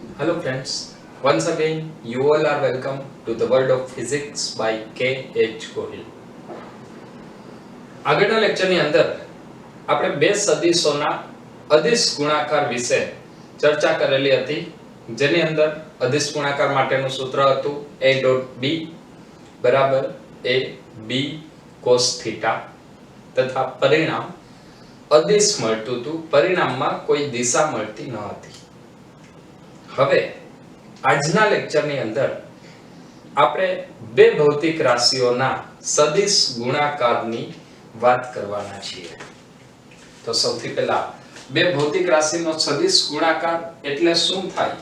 Hello friends, once again you all are welcome to the world of physics by K.H. Gohil. આગળના લેક્ચરની અંદર આપણે બે સદિશોના અદિશ ગુણાકાર વિશે ચર્ચા કરેલી હતી, જેની અંદર અદિશ ગુણાકાર માટેનું સૂત્ર હતું a.b બરાબર ab cos થીટા તથા પરિણામ અદિશ મળતું હતું, પરિણામમાં કોઈ દિશા મળતી ન હતી. હવે આજના લેક્ચરની અંદર આપણે બે ભૌતિક રાશિઓના સદિશ ગુણાકારની વાત કરવાના છીએ. તો સૌથી પહેલા બે ભૌતિક રાશિનો સદિશ ગુણાકાર એટલે શું થાય?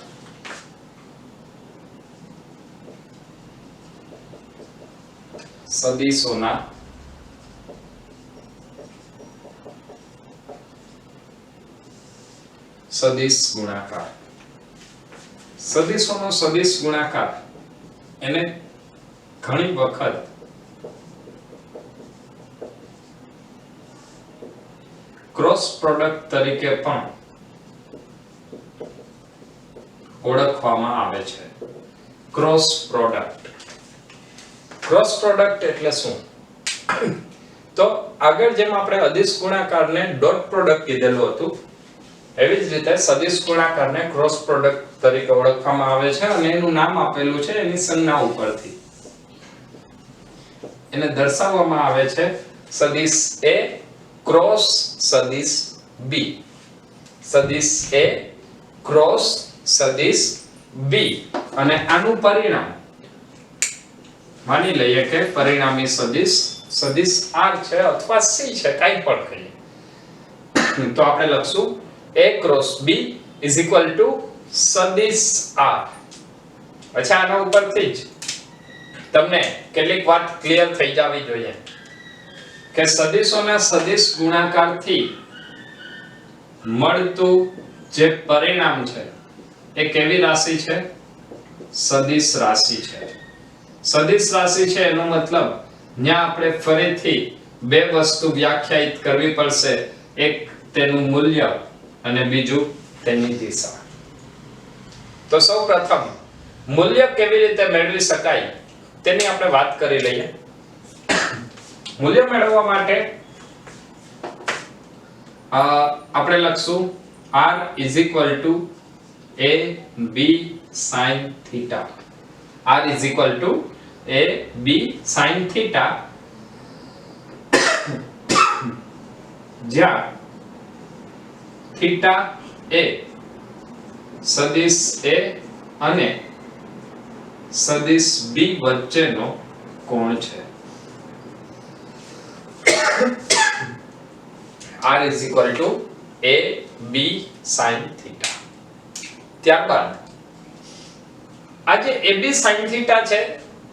સદિશોના સદિશ ગુણાકાર. સદિશોનો સદિશ ગુણાકાર એને ઘણી વખત ક્રોસ પ્રોડક્ટ તરીકે પણ ઓળખવામાં આવે છે. Cross product. ક્રોસ પ્રોડક્ટ એટલે શું? તો આગળ જેમ આપણે અદિશ ગુણાકારને ડોટ પ્રોડક્ટ કીધેલું હતું, એવી જ રીતે સદિશ ગુણાકારને ક્રોસ પ્રોડક્ટ તરીકે ઓળખવામાં આવે છે અને એનું નામ આપેલું છે એની સંજ્ઞા ઉપરથી. એને દર્શાવવામાં આવે છે સદિશ A ક્રોસ સદિશ B. સદિશ A ક્રોસ સદિશ B અને આનું પરિણામ માની લઈએ કે પરિણામી સદિશ સદિશ R છે અથવા C છે, કાઈ પણ કહીએ. તો આપણે લખશું A cross B is equal to સદિશ R. અચ્છા, આના ઉપરથી જ તમને કેટલીક વાત ક્લિયર થઈ જવી જોઈએ કે સદિશોના સદિશ ગુણાકારથી મળતું જે પરિણામ છે એ કેવી રાશિ છે? સદિશ રાશિ છે. સદિશ રાશિ છે એનો મતલબ ત્યાં આપણે ફરીથી બે વસ્તુ વ્યાખ્યાયિત કરવી પડશે, એક તેનું મૂલ્ય અને બીજું તેની દિશા. તો સૌપ્રથમ મૂલ્ય કેવી રીતે મેળવી શકાય તેની આપણે વાત કરી લઈએ. મૂલ્ય મેળવવા માટે આપણે લખશું r is equal to ab sin theta. r is equal to ab sin theta, જ્યાં થીટા એ સદિશ A અને સદિશ B વચ્ચેનો કોણ છે. r is equal to ab sin theta. ત્યારબાદ આ જે ab sin theta છે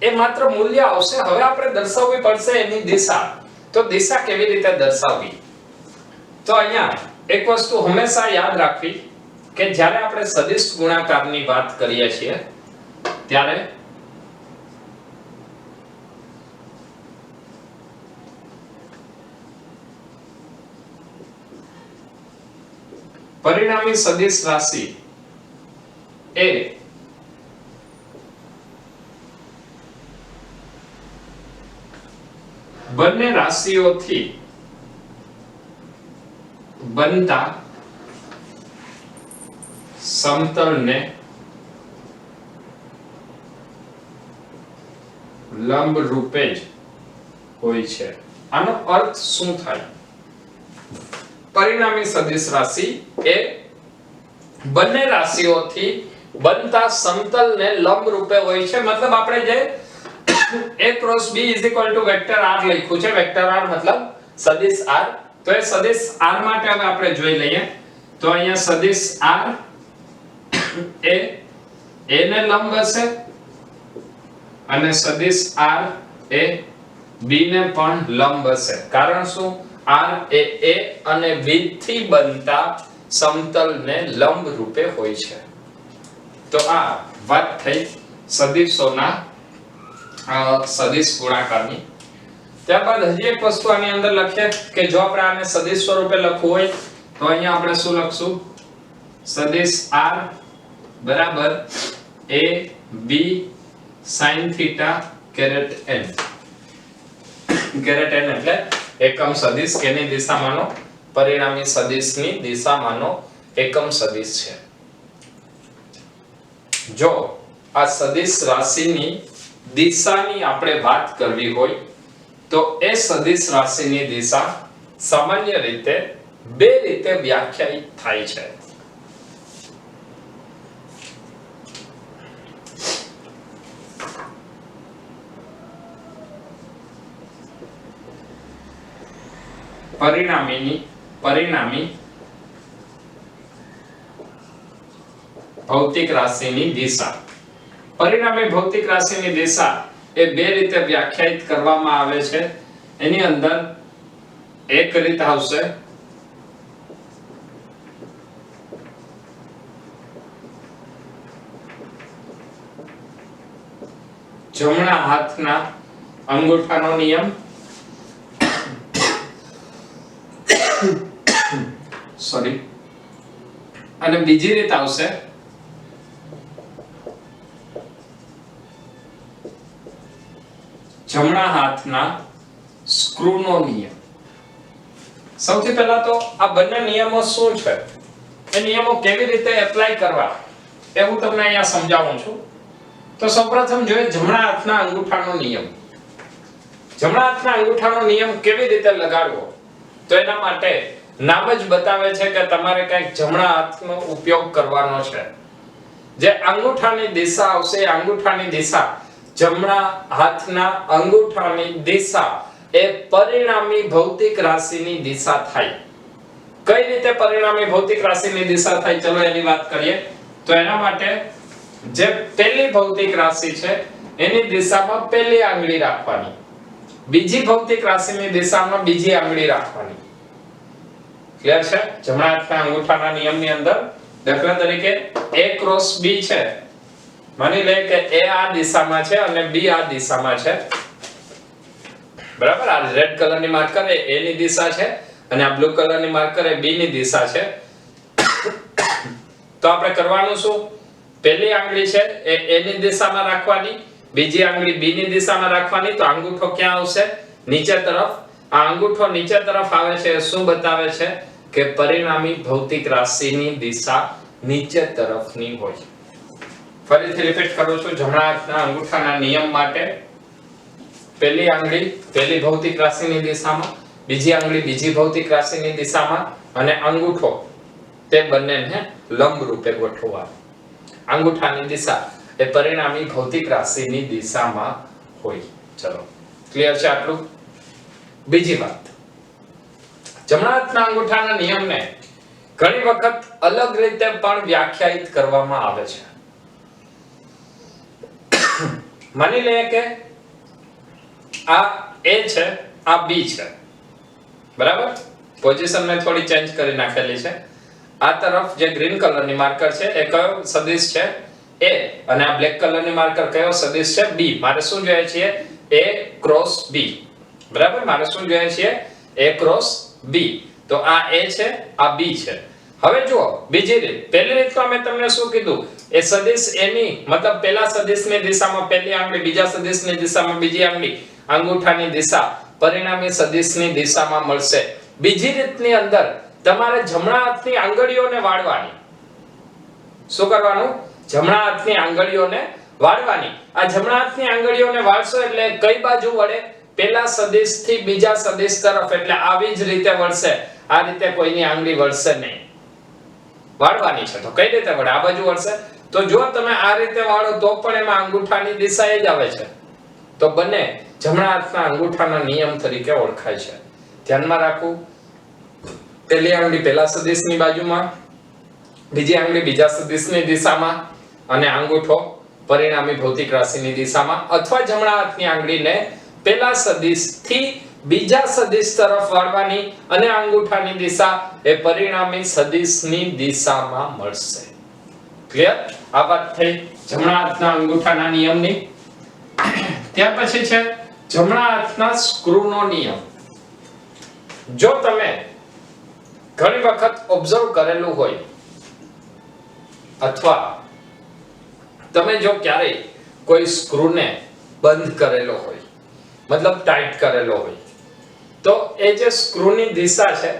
એ માત્ર મૂલ્ય આવશે. હવે આપણે દર્શાવવી પડશે એની દિશા. તો દિશા કેવી રીતે દર્શાવવી? તો અહીંયા એક વસ્તુ હંમેશા યાદ રાખવી કે જ્યારે આપણે સદિશ ગુણાકારની વાત કરીએ છીએ ત્યારે પરિણામી સદિશ રાશિ એ બંને રાશિઓથી બનતા સમતલને લંબ રૂપે જ હોય છે. આનો અર્થ શું થાય? પરિણામી સદિશ રાશિ એ બંને રાશિઓથી બનતા સમતલને લંબ રૂપે હોય છે. મતલબ આપણે જે a cross b is equal to vector r લખ્યું છે, વેક્ટર r મતલબ સદિશ r. તો એ સદિશ r માટે હવે આપણે જોઈ લઈએ. તો અહીંયા સદિશ r એ a ને લંબ હશે અને સદિશ r એ b ને પણ લંબ હશે. કારણ શું? r એ a અને b થી બનતા સમતલને લંબ રૂપે હોય છે. તો આ વાત થઈ સદિશોના સદિશ ગુણાકારની. ત્યારબાદ હજી એક વસ્તુ આની અંદર લખીએ કે જો આપણે આને સદિશ સ્વરૂપે લખવું હોય તો અહીંયા આપણે શું લખશું? સદિશ r બરાબર a b sin theta caret n caret n એટલે એકમ સદિશ કેની દિશામાંનો પરિણામી સદિશની દિશામાંનો એકમ સદિશ છે. જો આ સદિશ રાશિની દિશાની આપણે વાત કરવી હોય તો એ સદિશ રાશિની દિશા સામાન્ય રીતે બે રીતે વ્યાખ્યાયિત થાય છે. પરિણામી ભૌતિક રાશિની દિશા. પરિણામી ભૌતિક રાશિની દિશા એ બે રીતે વ્યાખ્યાયિત કરવામાં આવે છે. એની અંદર એક રીત આવશે જમણા હાથના અંગૂઠાનો નિયમ, સોરી, અને બીજી રીત આવશે જમણા હાથના સ્ક્રૂનો નિયમ. સૌથી પહેલા તો આ બંને નિયમો શું છે, એ નિયમો કેવી રીતે એપ્લાય કરવા એ હું તમને અહીંયા સમજાવું છું. તો સૌપ્રથમ જોઈએ જમણા હાથના અંગૂઠાનો નિયમ. જમણા હાથના અંગૂઠાનો નિયમ કેવી રીતે લગાડવો, તો એના માટે નામ જ બતાવે છે કે તમારે કંઈક જમણા હાથનો ઉપયોગ કરવાનો છે. જે અંગૂઠાની દિશા આવશે, અંગૂઠાની દિશા, જમણા હાથના અંગૂઠાની દિશા એ પરિણામી ભૌતિક રાશિની દિશા થાય. કઈ રીતે પરિણામી ભૌતિક રાશિની દિશા થાય, ચલો એની વાત કરીએ. તો એના માટે જે પહેલી ભૌતિક રાશિ છે એની દિશામાં પહેલી આંગળી રાખવાની, બીજી ભૌતિક રાશિની દિશામાં બીજી આંગળી રાખવાની. ક્લિયર છે? જમણા હાથના અંગૂઠાના નિયમની અંદર દાખલા તરીકે a ક્રોસ b છે. માની લે કે a આ દિશામાં છે અને b આ દિશામાં છે. બરાબર? આ રેડ કલરની માર્કર એ a ની દિશા છે અને આ બ્લુ કલરની માર્કર એ b ની દિશા છે. તો આપણે કરવાનું શું? પહેલી આંગળી છે એ a ની દિશામાં રાખવાની, બીજી આંગળી b ની દિશામાં રાખવાની. તો અંગૂઠો ક્યાં આવશે? નીચે તરફ. આ અંગૂઠો નીચે તરફ આવે છે એ શું બતાવે છે કે પરિણામી ભૌતિક રાશિની દિશા નીચે તરફની હોય. ફરીથી રિપીટ કરું છું. જમણા હાથના અંગૂઠાના નિયમ માટે પહેલી આંગળી પહેલી ભૌતિક રાશિની દિશામાં, બીજી આંગળી બીજી ભૌતિક રાશિની દિશામાં અને અંગૂઠો તે બંનેને લંબ રૂપે ગોઠવવા. અંગૂઠાની દિશા એ પરિણામી ભૌતિક રાશિની દિશામાં હોય. ચલો, ક્લિયર છે આટલું? બીજી વાત, જમણા હાથના અંગૂઠાના નિયમને ઘણી વખત અલગ રીતે પણ વ્યાખ્યાયિત કરવામાં આવે છે. માની લઈએ કે આ a છે, આ b છે. બરાબર? પોઝિશન મેં થોડી ચેન્જ કરી નાખેલી છે. આ તરફ જે ગ્રીન કલરની માર્કર છે એ કયો સદિશ છે? a. અને આ બ્લેક કલરની માર્કર કયો સદિશ છે? b. મારે શું જોઈએ છે? a cross b. બરાબર? મારે શું જોઈએ છે? a cross b. તો આ a છે, આ b છે. હવે જુઓ બીજી રીત. પહેલી રીતમાં મેં તમને શું કીધું? એ સદિશ a ની મતલબ પહેલા સદિશની દિશામાં પહેલી આંગળી, બીજા સદિશની દિશામાં બીજી આંગળી, અંગૂઠાની દિશા પરિણામી સદિશની દિશામાં મળશે. બીજી રીતની અંદર તમારે જમણા હાથની આંગળીઓને વાળવાની. શું કરવાનું? જમણા હાથની આંગળીઓને વાળવાની. આ જમણા હાથની આંગળીઓને વાળશો એટલે કઈ બાજુ વળે? પહેલા સદિશથી બીજા સદિશ તરફ, એટલે આવી જ રીતે વળશે. આ રીતે કોઈની આંગળી વળશે નહીં. વાળવાની છે તો કઈ રીતે વળે? આ બાજુ વળશે. તો જો તમે આ રીતે વાળો તો પણ એમાં અંગૂઠાની દિશા એ જ આવે છે. તો બંને જમણા હાથના અંગૂઠાના નિયમ તરીકે ઓળખાય છે. ધ્યાનમાં રાખવું. પહેલી આંગળી પહેલા સદિશની બાજુમાં, બીજી આંગળી બીજા સદિશની દિશામાં અને અંગૂઠો પરિણામી ભૌતિક રાશિની દિશામાં, અથવા જમણા હાથની આંગળીને પહેલા સદિશથી બીજા સદિશ તરફ વાળવાની અને અંગૂઠાની દિશા એ પરિણામી સદિશની દિશામાં મળશે. ક્લિયર? આ વાત થઈ જમણા હાથના અંગૂઠાના નિયમની. ત્યાર પછી છે જમણા હાથના સ્ક્રૂનો નિયમ. જો તમે ઘણી વખત ઓબ્ઝર્વ કરેલું હોય અથવા તમે જો ક્યારેય કોઈ સ્ક્રૂને બંધ કરેલો હોય, મતલબ ટાઈટ કરેલો હોય, તો એ જે સ્ક્રૂની દિશા છે,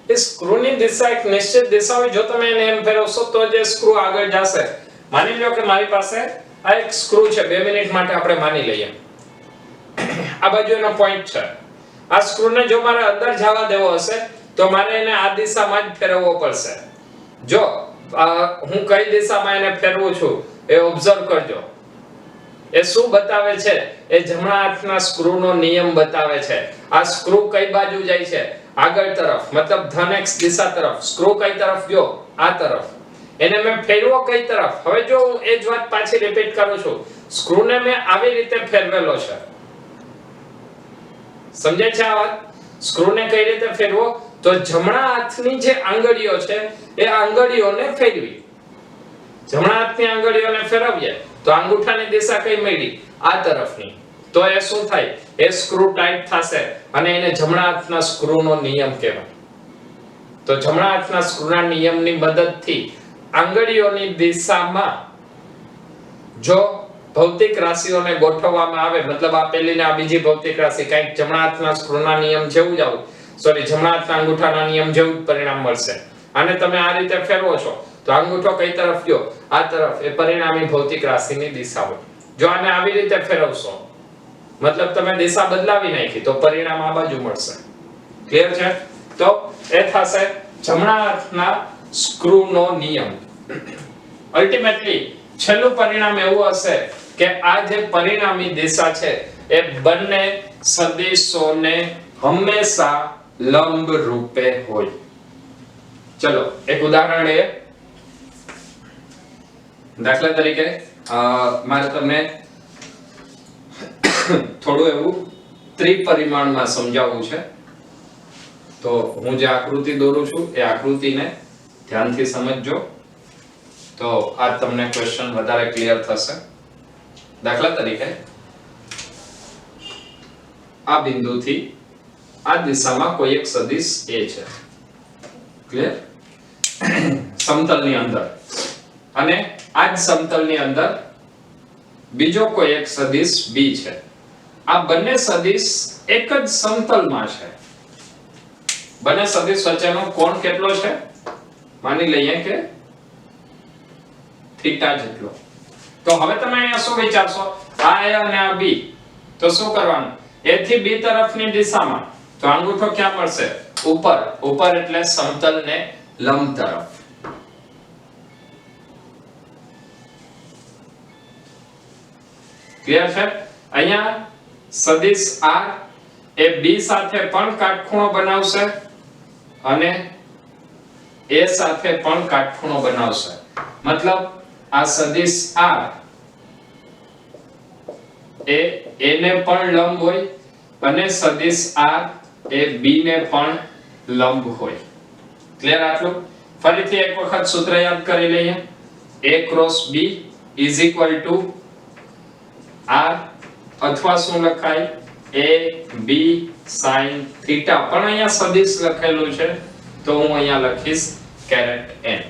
એ સ્ક્રૂની દિશા એક નિશ્ચિત દિશા હોય. જો તમે એને એમ ફેરવશો તો જે સ્ક્રૂ આગળ જશે. માની લો કે મારી પાસે આ એક સ્ક્રૂ છે. 2 મિનિટ માટે આપણે માની લઈએ. આ બાજુ એનો પોઈન્ટ છે. આ સ્ક્રૂને જો મારે અંદર જવા દેવો હશે તો મારે એને આ દિશામાં જ ફેરવવો પડશે. જો હું કઈ દિશામાં એને ફેરવું છું એ ઓબ્ઝર્વ કરજો. એ શું બતાવે છે? એ જમણા હાથના સ્ક્રૂનો નિયમ બતાવે છે. આ સ્ક્રૂ કઈ બાજુ જાય છે? આગળ તરફ, મતલબ ધન એક્સ દિશા તરફ. સ્ક્રૂ કઈ તરફ ગયો? આ તરફ. એને મેં ફેરવો કઈ તરફ? હવે જો હું એ જ વાત પાછી રિપીટ કરું છું. સ્ક્રૂને મેં આવી રીતે ફેરવેલો છે. સમજાય છે આ વાત? સ્ક્રૂને કઈ રીતે ફેરવો? તો જમણા હાથની જે આંગળીઓ છે એ આંગળીઓને ફેરવી. જમણા હાથની આંગળીઓને ફેરવીએ તો અંગૂઠાની દિશા કઈ મળી? આ તરફની. તો એ શું થાય? એ સ્ક્રૂ ટાઈટ થશે અને એને જમણા હાથના સ્ક્રૂનો નિયમ કહેવાય. તો જમણા હાથના સ્ક્રૂના નિયમની મદદથી આંગળીઓની દિશામાં જો ભૌતિક રાશિઓને ગોઠવવામાં આવે, મતલબ આ પહેલી ને આ બીજી ભૌતિક રાશિ કંઈક જમણા હાથના સ્ક્રૂના નિયમ જેવું જ આવું, જમણા હાથના અંગૂઠાના નિયમ જેવું જ પરિણામ મળશે. આને તમે આ રીતે ફેરવો છો તો અંગૂઠો કઈ તરફ ગયો? આ તરફ. એ પરિણામી ભૌતિક રાશિની દિશા હોય. જો આને આવી રીતે ફેરવશો, મતલબ તમે દિશા બદલાવી નાખી, તો પરિણામ આ બાજુ મળશે. ક્લિયર છે? તો એ થશે જમણા હાથના સ્ક્રૂનો નિયમ. અલ્ટિમેટલી છેલ્લું પરિણામ એવું હશે કે આ જે પરિણામી દિશા છે એ બંને સદિશોને હંમેશા લંબ રૂપે હોય. ચલો એક ઉદાહરણ લઈએ. દાખલા તરીકે મારે તમને થોડું એવું ત્રિપરિમાણમાં સમજાવવું છે. તો હું જે આકૃતિ દોરું છું એ આકૃતિને ધ્યાનથી સમજજો, તો આ તમને ક્વેશ્ચન વધારે ક્લિયર થશે. દાખલા તરીકે આ બિંદુથી આ દિશામાં કોઈ એક સદિશ A છે. ક્લિયર? સમતલની અંદર. અને આ જ સમતલની અંદર બીજો કોઈ એક સદિશ B છે. આ બંને સદિશ એક જ સમતલમાં છે. બંને સદિશ વચ્ચેનો કોણ કેટલો છે? માની લઈએ કે થીટા જેટલો. તો હવે તમે અહીંયા શું વિચારશો? આ A અને આ B. તો શું કરવાનું? A થી B તરફની દિશામાં. તો અંગૂઠો ક્યાં મળશે? ઉપર. ઉપર એટલે સમતલને લંબ તરફ. ક્લિયર છે? અહીંયા સદિશ R એ B સાથે પણ કાટખૂણો બનાવશે અને A સાથે પણ કાટખૂણો બનાવશે. મતલબ આ સદિશ R એ A ને પણ લંબ હોય અને સદિશ R એ B ને પણ લંબ હોય. ક્લિયર આટલું? ફરીથી એક વખત સૂત્ર યાદ કરી લઈએ. A cross B is equal two R અથવા શું લખાય? A B sin theta. પણ અહીંયા સદિશ લખેલું છે તો હું અહીંયા લખીશ કેરેટ n.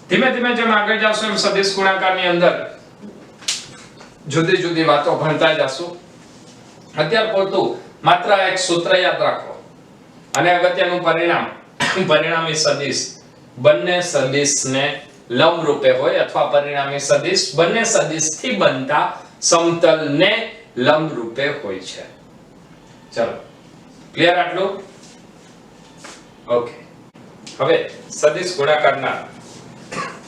ધીમે ધીમે જેમ આગળ જાશું એમ સદિશ ગુણાકારની અંદર જુદી જુદી વાતો ભણતા જાશું. અત્યાર પૂરતું માત્ર એક સૂત્ર યાદ રાખો અને અગત્યનું પરિણામ. પરિણામી સદિશ બંને સદિશને લંબ રૂપે હોય અથવા પરિણામી સદિશ બંને સદિશથી બનતા સમતલને લંબ રૂપે હોય છે. ચલો ક્લિયર આટલું? ઓકે. હવે સદિશ ગુણાકારના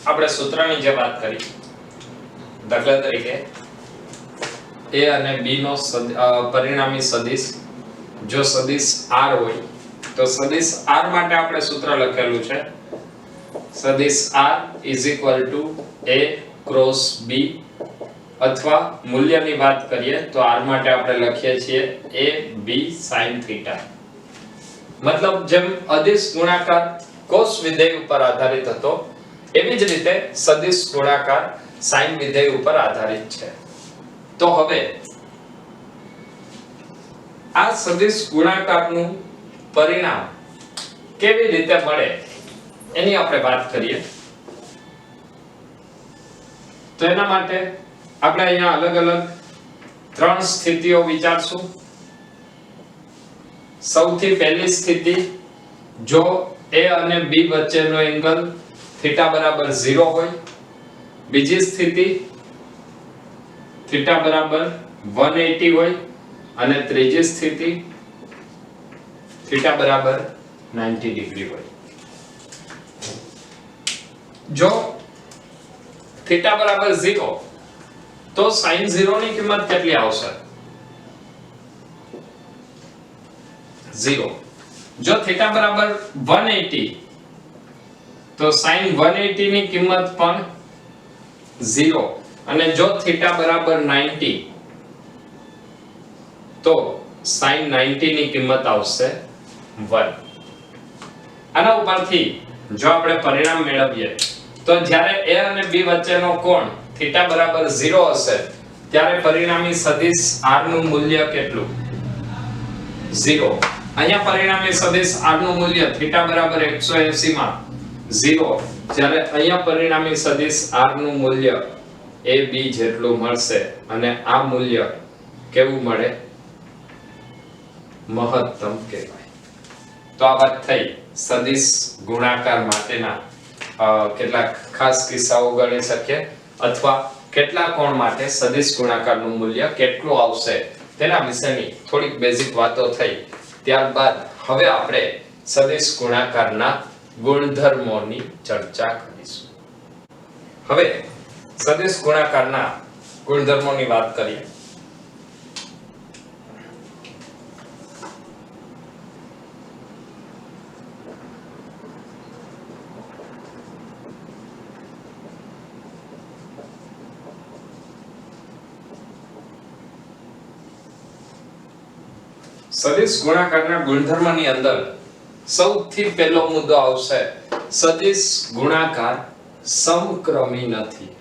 આપણે સૂત્રની જે વાત કરી, દાખલા તરીકે A અને B નો પરિણામી સદિશ જો સદિશ R હોય તો સદિશ R માટે આપણે સૂત્ર લખેલું છે સદિશ R is equal to A cross B, અથવા મૂલ્યની વાત કરીએ તો R માટે આપણે લખીએ છીએ A B sin theta. મતલબ જેમ અદિશ ગુણાકાર cos વિધેય ઉપર આધારિત હતો એવી જ રીતે સદિશ ગુણાકાર sin વિધેય ઉપર આધારિત છે. તો હવે આ સદિશ ગુણાકારનું પરિણામ કેવી રીતે મળે એની આપણે વાત કરીએ. તો એના માટે આપણે અહીંયા અલગ અલગ ત્રણ સ્થિતિઓ વિચારશું. સૌથી પહેલી સ્થિતિ, જો A અને B વચ્ચેનો એંગલ θ બરાબર 0 હોય. બીજી સ્થિતિ, θ બરાબર 180 હોય. અને ત્રીજી સ્થિતિ, θ બરાબર 90 ડિગ્રી હોય. જો θ બરાબર 0 તો sin 0 ની કિંમત કેટલી આવશે? 0. જો θ બરાબર 180 તો sin 180 ની કિંમત પણ 0. અને જો θ બરાબર 90 તો sin 90 ની કિંમત આવશે 1. આના ઉપરથી જો આપણે પરિણામ મેળવીએ તો જ્યારે A અને B વચ્ચેનો કોણ θ બરાબર 0 હશે ત્યારે પરિણામી સદિશ r નું મૂલ્ય કેટલું? 0. અહીંયા પરિણામી સદિશ r નું મૂલ્ય θ બરાબર 180 માં 0, જ્યારે અહીંયા પરિણામી સદિશ r નું મૂલ્ય AB જેટલું મળશે. અને આ મૂલ્ય કેવું મળે? મહત્તમ કહેવાય. તો આ વાત થઈ સદિશ ગુણાકાર માટેના કેટલાક ખાસ કિસ્સાઓ ગણી શકીએ, અથવા કેટલા કોણ માટે સદિશ ગુણાકારનું મૂલ્ય કેટલું આવશે તેના વિશેની થોડીક બેઝિક વાતો થઈ. ત્યારબાદ હવે આપણે સદિશ ગુણાકારના ગુણધર્મોની ચર્ચા કરીશું. હવે સદિશ ગુણાકારના ગુણધર્મોની વાત કરીએ. સદિશ ગુણાકારના ગુણધર્મની અંદર સૌથી પહેલો મુદ્દો આવશે, સદિશ ગુણાકાર સમક્રમી નથી.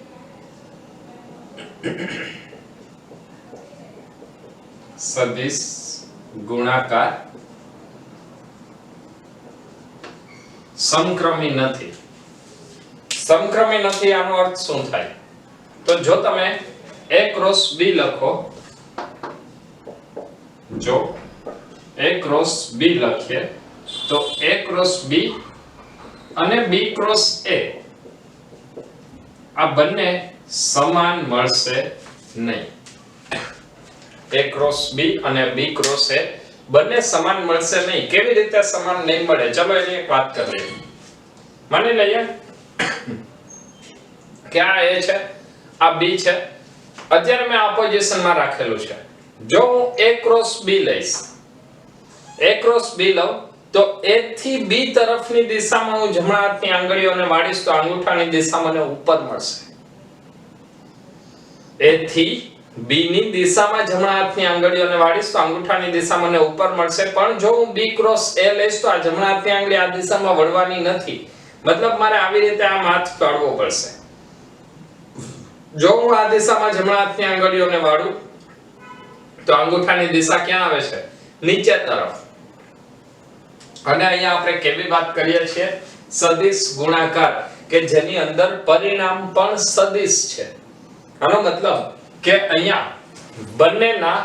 સદિશ ગુણાકાર સમક્રમી નથી. સમક્રમી નથી આનો અર્થ શું થાય? તો જો તમે A ક્રોસ B લખો, જો A ક્રોસ B લખીએ તો A ક્રોસ B અને B ક્રોસ A આ બંને સમાન મળશે નહીં. A ક્રોસ B અને B ક્રોસ A બંને સમાન મળશે નહીં. કેવી રીતે સમાન નહીં મળે? ચલો એની એક વાત કરીએ. માની લઈએ કે આ A છે, આ B છે. અત્યારે મેં આ પોઝિશનમાં રાખેલું છે. જો હું A ક્રોસ B લઈશ, A ક્રોસ B લઉં તો A થી B તરફની દિશામાં હું જમણા હાથની આંગળીઓને વાળીશ તો અંગૂઠાની દિશા મને ઉપર મળશે. A થી B ની દિશામાં જમણા હાથની આંગળીઓને વાળીશ તો અંગૂઠાની દિશા મને ઉપર મળશે. પણ જો હું B ક્રોસ A લઈશ તો આ જમણા હાથની આંગળી આ દિશામાં વળવાની નથી. મતલબ મારે આવી રીતે આમ હાથ વાળવો પડશે. જો હું આ દિશામાં જમણા હાથની આંગળીઓને વાળું તો અંગૂઠાની દિશા ક્યાં આવે છે? નીચે તરફ. અને અહીંયા આપણે કેવી વાત કરીએ છીએ? સદિશ ગુણાકાર, કે જેની અંદર પરિણામ પણ સદિશ છે. આનો મતલબ કે અહીંયા બંનેના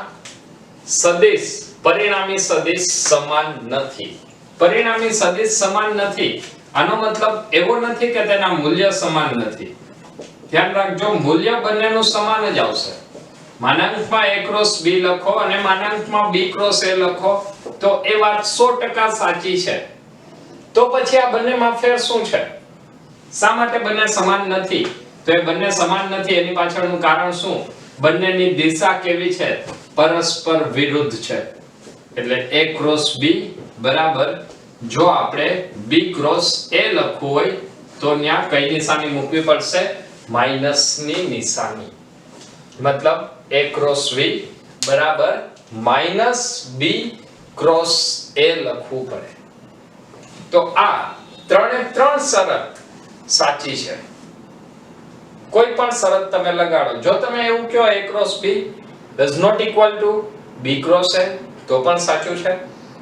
સદિશ, પરિણામી સદિશ સમાન નથી. પરિણામી સદિશ સમાન નથી આનો મતલબ એવો નથી કે તેના મૂલ્ય સમાન નથી. ધ્યાન રાખજો, મૂલ્ય બંનેનું સમાન જ આવશે. માનાંકમાં A ક્રોસ B લખો અને માનાંકમાં B ક્રોસ A લખો તો એ વાત 100% સાચી છે. તો પછી આ બંનેમાં ફેર શું છે? શા માટે બંને સમાન નથી? તો એ બંને સમાન નથી એની પાછળનું કારણ શું? બંનેની દિશા કેવી છે? પરસ્પર વિરુદ્ધ છે. એટલે A ક્રોસ B બરાબર, જો આપણે B ક્રોસ A લખવું હોય તો ત્યાં કઈ નિશાની મૂકવી પડશે? માઈનસની નિશાની. મતલબ A ક્રોસ B બરાબર માઈનસ B ક્રોસ A લખવું પડે. તો આ ત્રણે ત્રણ શરત સાચી છે. કોઈ પણ શરત તમે લગાડો, જો તમે એવું કહો A cross B does not equal to B cross A તો પણ સાચું છે.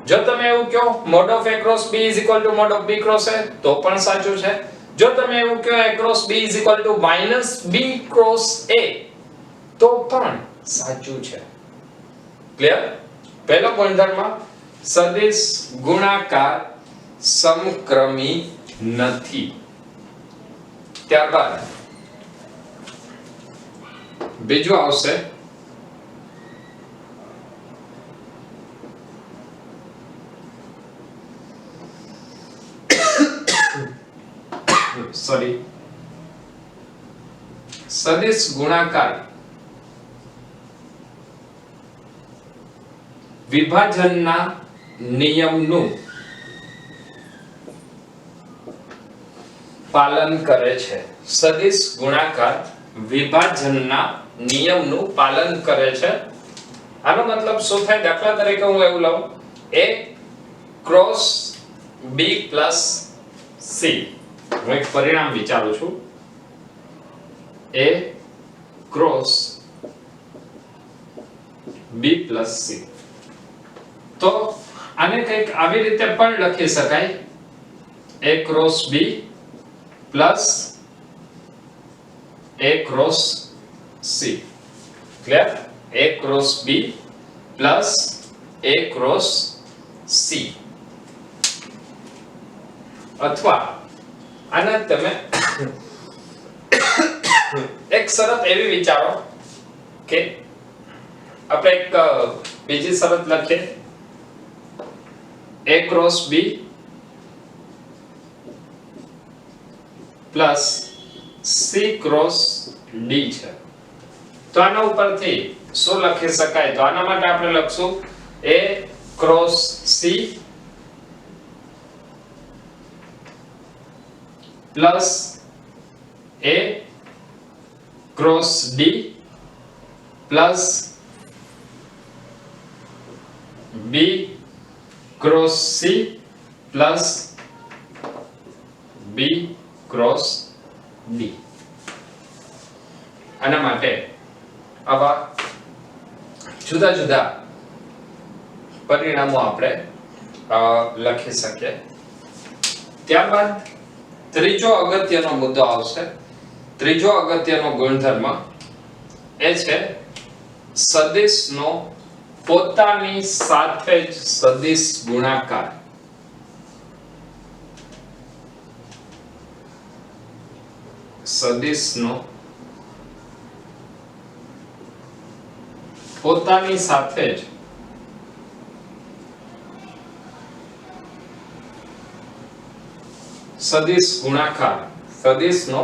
જો તમે એવું કહો mod of A cross B is equal to mod of B cross A તો પણ સાચું છે. જો તમે એવું કહો a cross b -b cross a તો પણ સાચું છે. ક્લિયર? પહેલો ગુણધર્મ સદિશ ગુણાકાર સમક્રમી નથી. ત્યારબાદ બીજું આવશે સદિશ ગુણાકાર વિભાજનના નિયમનું પાલન કરે છે. સદિશ ગુણાકાર વિભાજનના નિયમનું પાલન કરે છે. આનો મતલબ શું થાય? દાખલા તરીકે હું એવું લઉં a cross b plus c. હું એક પરિણામ વિચારું છું a cross b plus c. તો આને કંઈક આવી રીતે પણ લખી શકાય a cross b plus a cross c. Clear? a cross b plus a cross c. અથવા આને તમે એક શરત એવી વિચારો કે આપણે એક બીજી શરત લખીએ a cross b plus c cross d છે. તો આના ઉપરથી શું લખી શકાય? તો આના માટે આપણે લખશું a cross c plus a cross d plus b cross c plus b cross d. આના માટે આવા જુદા જુદા પરિણામો આપણે લખી શકીએ. ત્યારબાદ ત્રીજો અગત્યનો મુદ્દો આવશે. ત્રીજો અગત્યનો ગુણધર્મ એ છે સદિશનો પોતાની સાથે જ સદિશ ગુણાકાર. સદિશનો પોતાની સાથે જ સદિશ ગુણાકાર. સદિશનો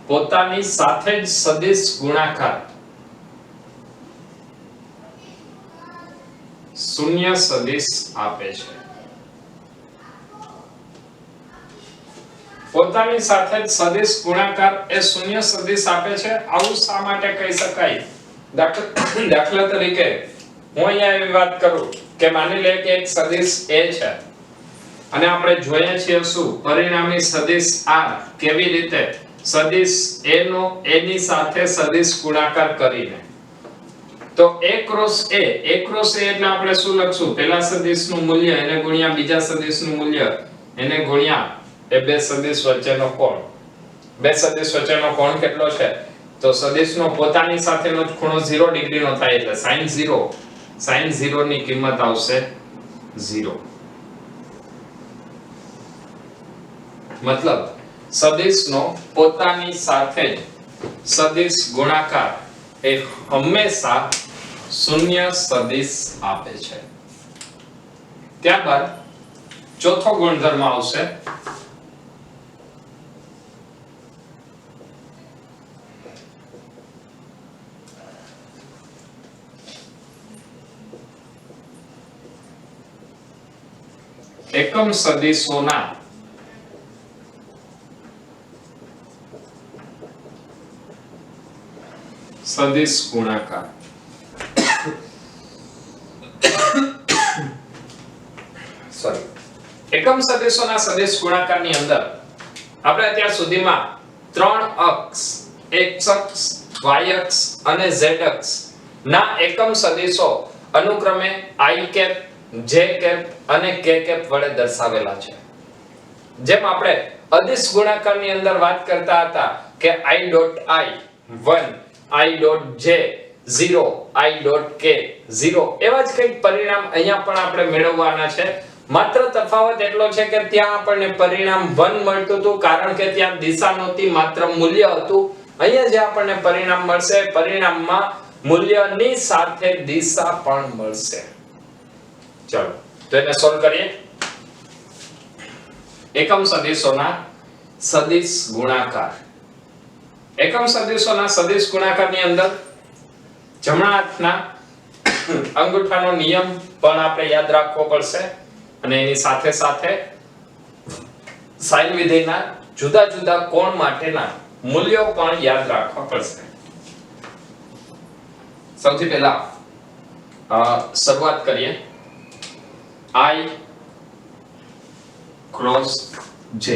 પોતાની સાથે જ સદિશ ગુણાકાર શૂન્ય સદિશ આપે છે. પોતાની સાથે જ સદિશ ગુણાકાર એ શૂન્ય સદિશ આપે છે. આવું શા માટે કહી શકાય? દાખલા તરીકે હું અહીંયા એવી વાત કરું કે માની લે કે એક સદિશ a છે અને આપણે જોઈએ છીએ શું પરિણામી સદિશ r કેવી રીતે સદિશ a નો a ની સાથે સદિશ ગુણાકાર કરીને. તો a ક્રોસ a એટલે આપણે શું લખશું? પહેલા સદિશનું મૂલ્ય એને ગુણ્યા બીજા સદિશનું મૂલ્ય એને ગુણ્યા એ બે સદિશ વચ્ચેનો કોણ. બે સદિશ વચ્ચેનો કોણ કેટલો છે? તો સદિશનો પોતાની સાથેનો જ ખૂણો 0 ડિગ્રીનો થાય એટલે sin 0 ની કિંમત આવશે 0. મતલબ સદિશનો પોતાની સાથે જ સદિશ ગુણાકાર એ હંમેશા શૂન્ય સદિશ આપે છે. ત્યારબાદ ચોથો ગુણધર્મ આવશે એકમ સદિશોના સદિશ ગુણાકાર. એકમ સદિશોના સદિશ ગુણાકારની અંદર આપણે અત્યાર સુધીમાં ત્રણ અક્ષ x અક્ષ y અક્ષ અને z અક્ષ ના એકમ સદિશો અનુક્રમે i કેપ j કેપ અને k કેપ વડે દર્શાવેલા છે. જેમ આપણે અદિશ ગુણાકારની અંદર વાત કરતા હતા કે i dot i 1 i dot j 0 i dot k 0 એવા જ કંઈક પરિણામ અહીંયા પણ આપણે મેળવવાના છે. માત્ર તફાવત એટલો છે કે ત્યાં આપણને પરિણામ 1 મળતું હતું કારણ કે ત્યાં દિશા નહોતી, માત્ર મૂલ્ય હતું. અહીંયા જે આપણને પરિણામ મળશે, પરિણામમાં મૂલ્યની સાથે દિશા પણ મળશે. ચલો તો એને સોલ્વ કરીએ. એકમ સદિશોના સદિશ ગુણાકાર. એકમ સદિશોના સદિશ ગુણાકારની અંદર જમણા હાથના અંગૂઠાનો નિયમ પણ આપણે યાદ રાખવો પડશે અને એની સાથે સાથે સાઇન વિધેયના જુદા જુદા કોણ માટેના મૂલ્યો પણ યાદ રાખવા પડશે. સૌથી પહેલા શરૂઆત કરીએ. I cross J.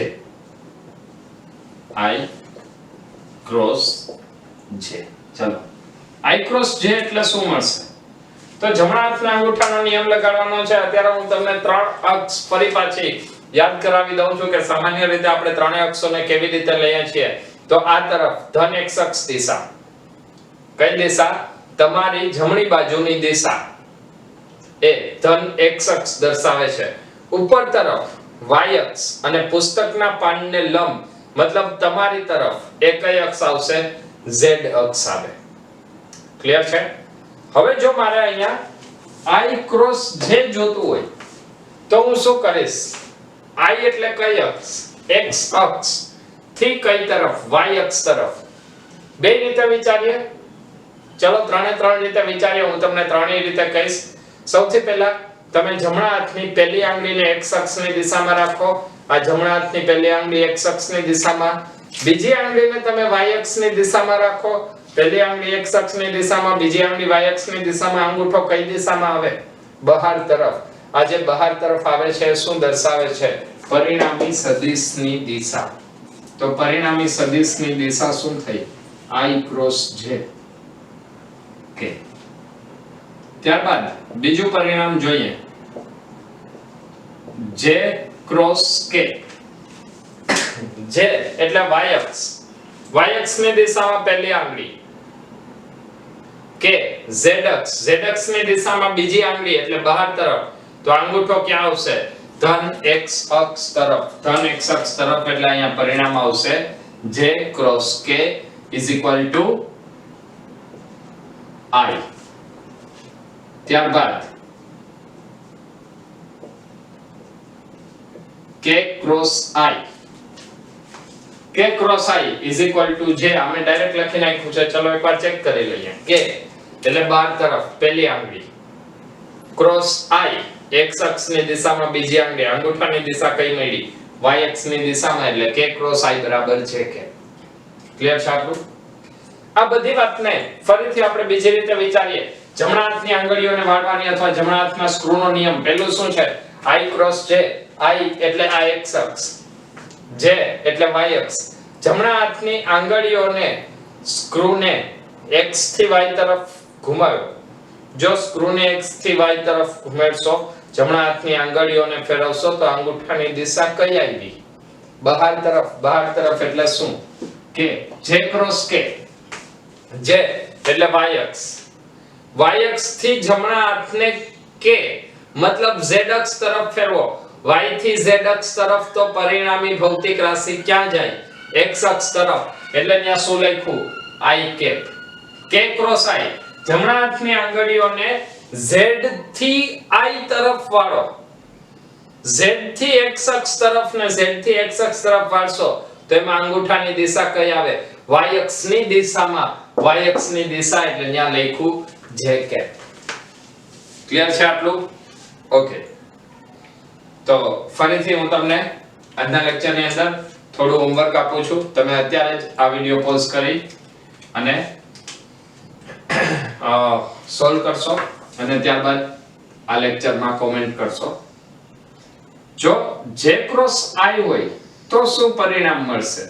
I cross J. ચલો I cross J એટલે શું મળશે? તો જમણા હાથના અંગૂઠાનો નિયમ લગાડવાનો છે. અત્યારે હું તમને ત્રણ અક્ષ ફરી પાછી યાદ કરાવી દઉં છું કે સામાન્ય રીતે આપણે ત્રણેય અક્ષોને કેવી રીતે લઈએ છીએ. તો આ તરફ ધન x અક્ષ દિશા. કઈ દિશા? તમારી જમણી બાજુની દિશા એ ધન x અક્ષ દર્શાવે છે. ઉપર તરફ y અક્ષ અને પુસ્તકના પાનને લંબ મતલબ તમારી તરફ એ કઈ અક્ષ આવશે? z અક્ષ આવે. ક્લિયર છે? હવે જો મારે અહીંયા I ક્રોસ j જોતું હોય તો હું શું કરીશ? I એટલે કઈ અક્ષ? x અક્ષ થી કઈ તરફ? y અક્ષ તરફ. બે રીતે વિચારીએ. ચલો ત્રણ રીતે વિચારીએ. હું તમને ત્રણેય રીતે કહીશ. સૌથી પહેલા તમે જમણા હાથની પહેલી આંગળીને x અક્ષની દિશામાં રાખો. આ જમણા હાથની પહેલી આંગળી x અક્ષની દિશામાં. બીજી આંગળીને તમે y અક્ષની દિશામાં રાખો. પહેલી આંગળી x અક્ષની દિશામાં, બીજી આંગળી y અક્ષની દિશામાં. અંગૂઠો કઈ દિશામાં આવે? બહાર તરફ. આ જે બહાર તરફ આવે છે શું દર્શાવે છે? પરિણામી સદિશની દિશા. તો પરિણામી સદિશની દિશા શું થઈ? I cross j. કે ત્યારબાદ બીજું પરિણામ જોઈએ. j cross k. j એટલે y અક્ષ. y અક્ષની દિશામાં પહેલી આંગળી. k z અક્ષ. z અક્ષની દિશામાં બીજી આંગળી એટલે બહાર તરફ. તો અંગૂઠો ક્યાં આવશે? ધન x અક્ષ તરફ. ધન x અક્ષ તરફ એટલે અહીંયા પરિણામ આવશે j ક્રોસ k = I. ત્યારબાદ k cross I. k cross I = j. અમે ડાયરેક્ટ લખી નાખ્યું છે. ચલો એકવાર ચેક કરી લઈએ. k એટલે બહાર તરફ પહેલી આંગળી, ક્રોસ I x અક્ષની દિશામાં બીજી આંગળી. અંગૂઠાની દિશા કઈ મળી? y અક્ષની દિશામાં એટલે k ક્રોસ I બરાબર છે કે. ક્લિયર છે આટલું? આ બધી વાતને ફરીથી આપણે બીજી રીતે વિચારીએ. જમણા હાથની આંગળીઓને વાળવાની અથવા જમણા હાથના સ્ક્રૂનો નિયમ. પહેલું શું છે? I cross j. I એટલે આ x અક્ષ, j એટલે y અક્ષ. જમણા હાથની આંગળીઓને સ્ક્રૂને x થી y તરફ ઘુમાવ્યો. જો સ્ક્રૂને x થી y તરફ ઘુમાવશો, જમણા હાથની આંગળીઓને ફેરવશો તો અંગૂઠાની દિશા કઈ આવી? બહાર તરફ. બહાર તરફ એટલે શું? કે j ક્રોસ k. j એટલે y અક્ષ. y અક્ષ થી જમણા હાથને k મતલબ z અક્ષ તરફ ફેરવો. y થી z અક્ષ તરફ તો પરિણામી ભૌતિક રાશિ ક્યાં જાય? x અક્ષ તરફ. એટલે ત્યાં શું લખ્યું? I cap. k cross I. જમણા હાથની આંગળીઓને z થી I તરફ વાળો. z થી x અક્ષ તરફ ને z થી x અક્ષ તરફ વાળશો તો એમાં અંગૂઠાની દિશા કઈ આવે? y અક્ષની દિશામાં. y અક્ષની દિશા એટલે ત્યાં લખ્યું j કેપ. ક્લિયર છે આટલું? ઓકે. તો ફરીથી હું તમને આજના લેક્ચરની અંદર થોડું હોમવર્ક આપું છું. તમે અત્યારે જ આ વિડિયો પોઝ કરી અને સોલ્વ કરશો અને ત્યારબાદ આ લેક્ચરમાં કોમેન્ટ કરશો. જો j ક્રોસ I હોય તો શું પરિણામ મળશે?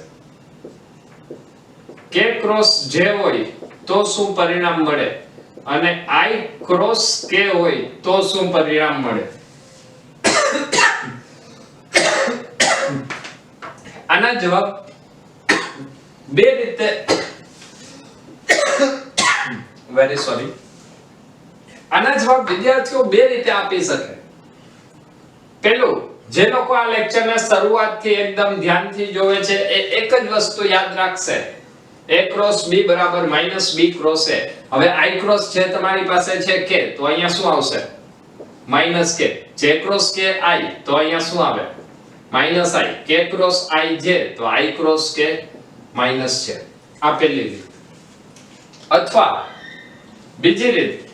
k ક્રોસ j હોય તો શું પરિણામ મળે? અને I ક્રોસ k હોય તો શું પરિણામ મળે? આના જવાબ બે રીતે વેરી સોરી આના જવાબ વિદ્યાર્થીઓ બે રીતે આપી શકે. પહેલું, જે લોકો આ લેક્ચરને શરૂઆતથી એકદમ ધ્યાનથી જોવે છે એ એક જ વસ્તુ યાદ રાખશે, a ક્રોસ b બરાબર માઈનસ b ક્રોસ a. હવે i ક્રોસ જે તમારી પાસે છે k, તો અહીંયા શું આવશે? Minus k. j cross k i, તો અહીંયા શું આવે? Minus i. k cross i j, તો i cross k minus j. આ પહેલી રીત. અથવા બીજી રીત,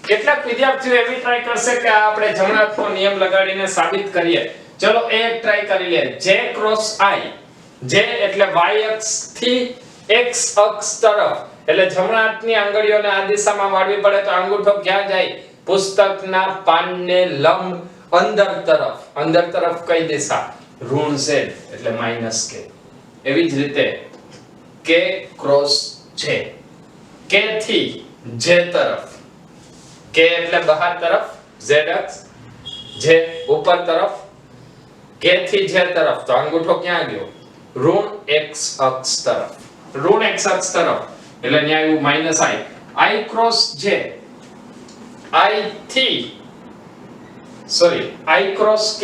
કેટલાક વિદ્યાર્થીઓ એવી ટ્રાય કરશે કે આપણે જમણા હાથનો નિયમ લગાડીને સાબિત કરીએ. ચલો એ એક ટ્રાય કરી લે. j ક્રોસ i, j એટલે y અક્ષ થી x અક્ષ તરફ, એટલે જમણા હાથની આંગળીઓને આ દિશામાં વાળવી પડે તો અંગૂઠો ક્યાં જાય? પુસ્તકના પાનને લંબ અંદર તરફ. અંદર તરફ કઈ દિશા? ઋણ z એટલે માઈનસ k. એવી જ રીતે k ક્રોસ j, k થી j તરફ, k એટલે બહાર તરફ, z અક્ષ, j ઉપર તરફ, k થી j તરફ, તો અંગૂઠો ક્યાં ગયો? ઋણ x અક્ષ તરફ. ઋણ x અક્ષ તરફ એટલે ન્યા આવ્યું minus i. i cross j, i થી i ક્રોસ k,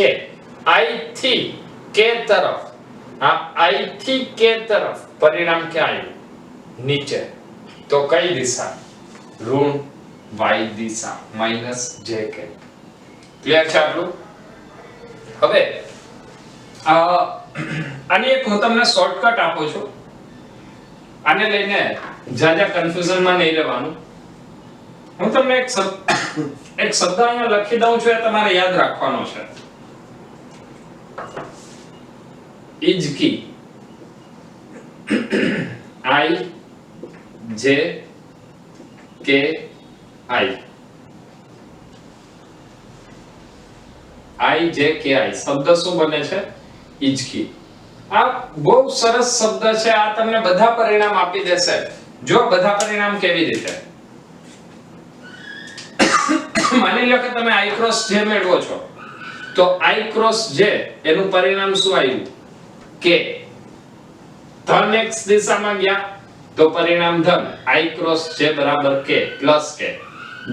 i થી k તરફ. આ i થી k તરફ પરિણામ ક્યાં આવ્યું? નીચે. તો કઈ દિશા? ઋણ y દિશા, માઈનસ jk. ક્લિયર છે આટલું? હવે આની એક હું તમને શોર્ટકટ આપું છું. આને લઈને જાજા કન્ફ્યુઝનમાં નહીં રહેવાનું. હું તમને એક શબ્દ અહીંયા લખી દઉં છું, એ તમારે યાદ રાખવાનો છે. ઇજ કી i j k i, i j k i શબ્દ શું બને છે? ઇજ કી. આ બહુ સરસ શબ્દ છે. આ તમને બધા પરિણામ આપી દેશે. જો બધા પરિણામ કેવી રીતે? માની લો કે તમે i ક્રોસ j મેળવો છો, તો i ક્રોસ j એનું પરિણામ શું આવ્યું? k. ધન x દિશામાં ગયા તો પરિણામ ધન, i ક્રોસ j બરાબર k plus k.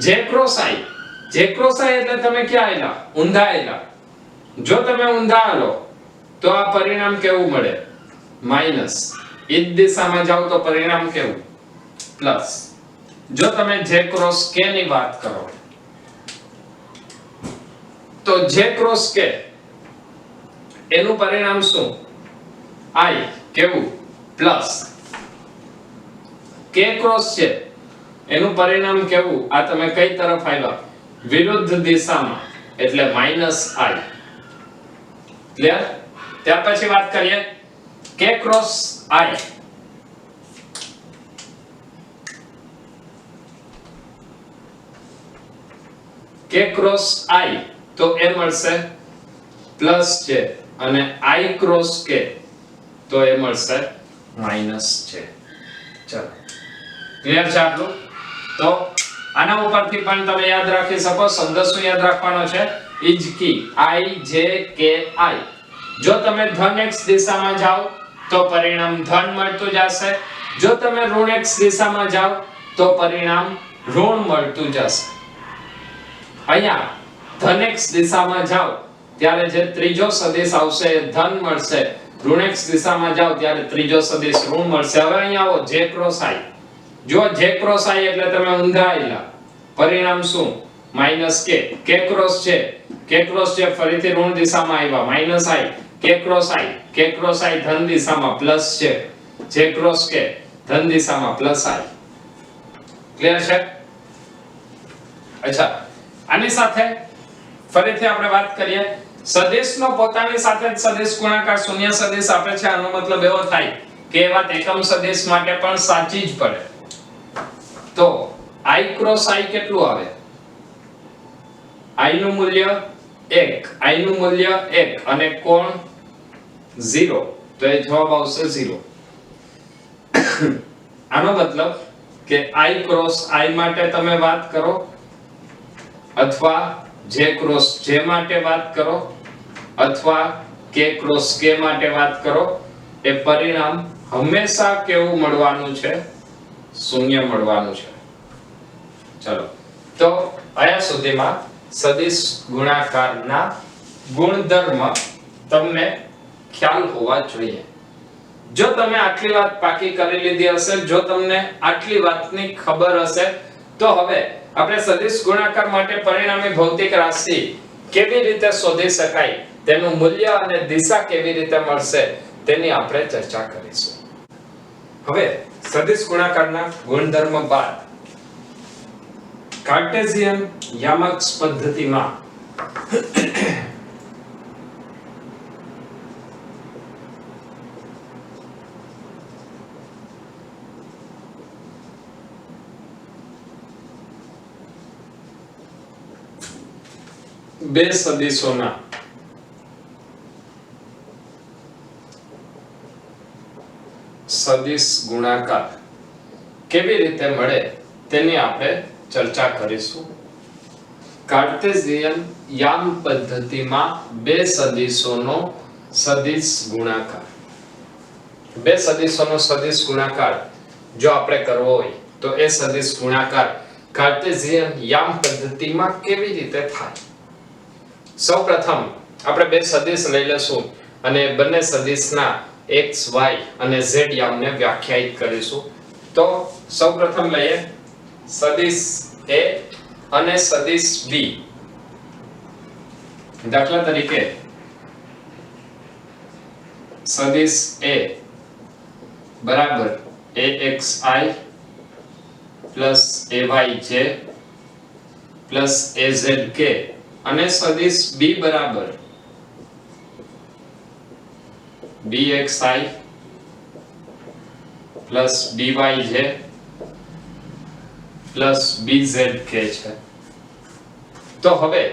j cross i, j cross i એટલે તમે ક્યાં આયલા? ઊંધા આયલા. જો તમે ઊંધા આલો તો આ પરિણામ કેવું મળે? માઈનસ. ઈ દિશામાં જાવ તો પરિણામ કેવું? પ્લસ. જો તમે j ક્રોસ k ની વાત કરો તો j ક્રોસ k એનું પરિણામ શું? i કેવું? પ્લસ. k ક્રોસ j એનું પરિણામ કેવું? આ તમે કઈ તરફ આવ્યા? વિરુદ્ધ દિશામાં, એટલે માઈનસ i. ક્લિયર? ત્યાર પછી વાત કરીએ k cross i. k cross i તો એ મળશે પ્લસ j, અને i ક્રોસ k તો એ મળશે માઈનસ j. ચલો ક્લિયર છે આટલું? તો આના ઉપરથી પણ તમે યાદ રાખી શકો. શબ્દ શું યાદ રાખવાનો છે? ઇજ કી i j k i. જો તમે ધન x દિશામાં જાઓ તો પરિણામ ધન મળતું જશે. જો તમે ઋણ x દિશામાં જાઓ તો પરિણામ ઋણ મળતું જશે. અહીંયા ધન x દિશામાં જાઓ ત્યારે જે ત્રીજો સદિશ આવશે એ ધન મળશે. ઋણ x દિશામાં જાઓ ત્યારે ત્રીજો સદિશ ઋણ મળશે. હવે અહીંયા આવો j ક્રોસ i. જો j ક્રોસ i એટલે તમે ઊંધા આયલા. પરિણામ શું? Minus k. k cross j, k cross j ફરીથી ઋણ દિશામાં આવ્યા, minus i. k cross i, k cross i ધન દિશામાં plus j, j cross k ધન દિશામાં પ્લસ i. ક્લિયર છે? અચ્છા, આની સાથે ફરીથી આપણે વાત કરીએ. સદિશનો પોતાની સાથે જ સદિશ ગુણાકાર શૂન્ય સદિશ આપે છે. આનો મતલબ એવો થાય કે એ વાત એકમ સદિશ માટે પણ સાચી જ પડે. તો i ક્રોસ i કેટલું આવે? i નું મૂલ્ય 1, i નું મૂલ્ય 1 અને કોણ 0, તો એ જવાબ આવશે 0. આનો મતલબ કે i ક્રોસ i માટે તમે વાત કરો અથવા j ક્રોસ j માટે વાત કરો અથવા k ક્રોસ k માટે વાત કરો, એ પરિણામ હંમેશા કેવું મળવાનું છે? શૂન્ય મળવાનું છે. ચલો, તો અહીંયા સુધીમાં સદિશ ગુણાકારના ગુણધર્મ તમને ખ્યાલ હોવા જોઈએ. જો તમે આટલી વાત પાકી કરી લીધી હશે, જો તમને આટલી વાતની ખબર હશે, તો હવે આપણે સદિશ ગુણાકાર માટે પરિણામી ભૌતિક રાશિ કેવી રીતે શોધી શકાય, તેનું મૂલ્ય અને દિશા કેવી રીતે મળશે, તેની આપણે ચર્ચા કરીશું. હવે સદિશ ગુણાકારના ગુણધર્મ બાદ કાર્ટેશિયન યામક પદ્ધતિમાં બે સદિશોના સદિશ ગુણાકાર કેવી રીતે મળે તેની આપણે ચર્ચા કરીશું. કાર્ટેશિયન યામ પદ્ધતિમાં બે સદિશોનો સદિશ ગુણાકાર, બે સદિશોનો સદિશ ગુણાકાર જો આપણે કરવો હોય તો એ સદિશ ગુણાકાર કાર્ટેશિયન યામ પદ્ધતિમાં કેવી રીતે થાય? સૌપ્રથમ આપણે બે સદિશ લઈ લેશું અને બંને સદિશના x y અને z યામને વ્યાખ્યાયિત કરીશું. તો સૌપ્રથમ લઈએ સદિશ a અને સદિશ b. દાખલા તરીકે સદિશ a બરાબર axi plus ayj plus azk અને સદિશ b બરાબર bxi plus byj plus bzk છે. તો હવે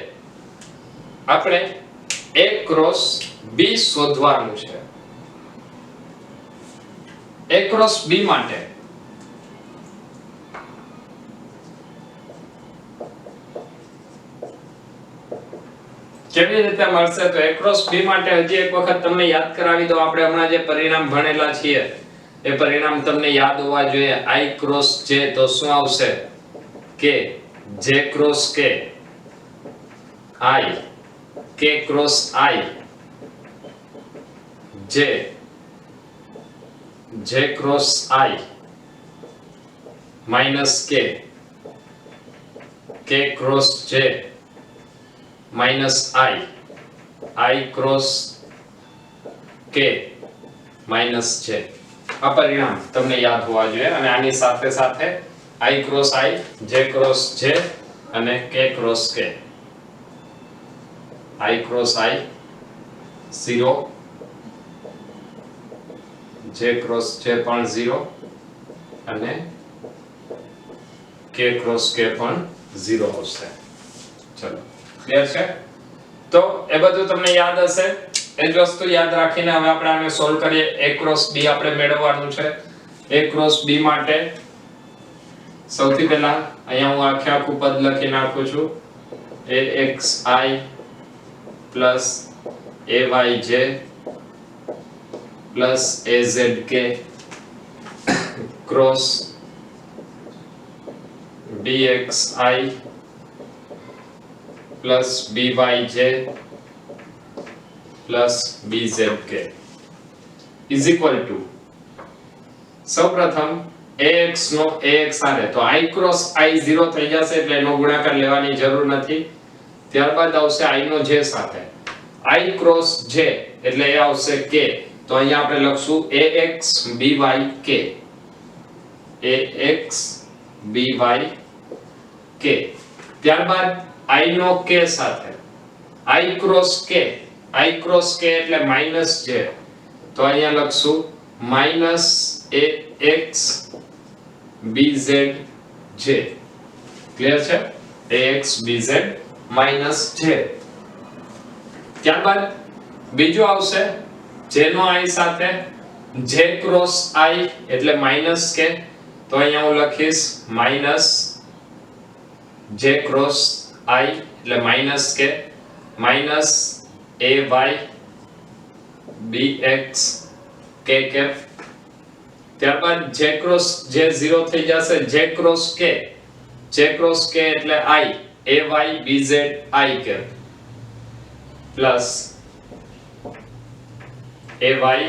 આપણે a ક્રોસ b શોધવાનું છે. a ક્રોસ b માટે કેવી રીતે મળશે? તો a ક્રોસ b માટે હજી એક વખત તમને યાદ કરાવી દો. આપણે હમણાં જે પરિણામ ભણેલા છીએ એ પરિણામ તમને યાદ હોવા જોઈએ. i ક્રોસ j તો શું આવશે? k j cross k i k cross i j j cross i minus k k cross j minus i cross k minus j. આ પરિણામ તમને યાદ હોવા જોઈએ. અને આની સાથે સાથે i cross i, j cross j અને k cross k. i cross i 0, j cross j પણ 0 અને k ક્રોસ k પણ 0 આવશે. ચલો, ક્લિયર છે? તો એ બધું તમને યાદ હશે. એ જ વસ્તુ યાદ રાખીને હવે આપણે આને સોલ્વ કરીએ. a ક્રોસ b આપણે મેળવવાનું છે. a ક્રોસ b માટે સૌથી પહેલા અહીંયા હું આખું પદ લખી નાખું છું. axi plus ayj plus azk cross bxi plus byj plus bzk is equal two સૌપ્રથમ ax નો ax આને તો i ક્રોસ i 0 થઈ જશે એટલે એનો ગુણાકાર લેવાની જરૂર નથી. ત્યારબાદ આવશે i નો j સાથે i ક્રોસ j એટલે એ આવશે k. તો અહીંયા આપણે લખશું ax byk ax byk. ત્યારબાદ i નો k સાથે i ક્રોસ k એટલે માઈનસ j. તો અહીંયા લખશું માઈનસ ax bzj. ક્લિયર છે? ax bz minus j. ત્યારબાદ બીજું આવશે j નો i સાથે j ક્રોસ i એટલે માઈનસ k. તો અહીંયા હું લખીશ માઈનસ j ક્રોસ i એટલે minus k minus ay bx k cap, ત્યારબાદ j ક્રોસ j 0 થઈ જશે, j ક્રોસ k એટલે I ay bz I cap plus ay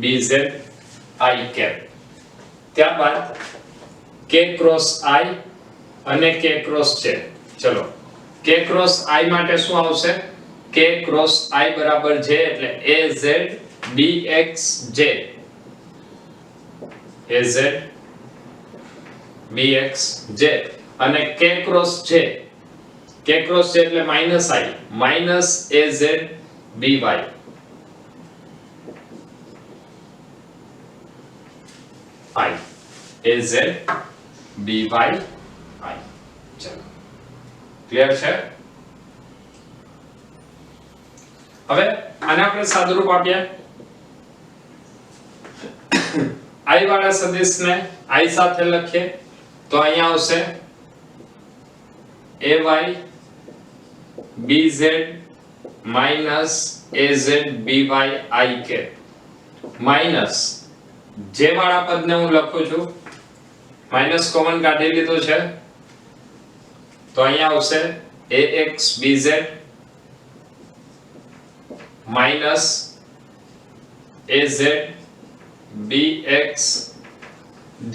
bz I cap, ત્યારબાદ k ક્રોસ I અને k ક્રોસ j. ચલો k cross I માટે શું આવશે? k ક્રોસ I બરાબર j એટલે az bxj, az bxj, અને k ક્રોસ j એટલે minus I minus az by, az by I. ચલો ક્લિયર છે? હવે આને આપણે સાદુરૂપ આપીએ. I વાળા સદિશને I સાથે લખીએ તો અહીંયા આવશે ay bz minus az by I cap minus જે વાળા પદને હું લખું છું, માઈનસ કોમન કાઢી લીધું છે તો અહીંયા આવશે ax bz minus az bx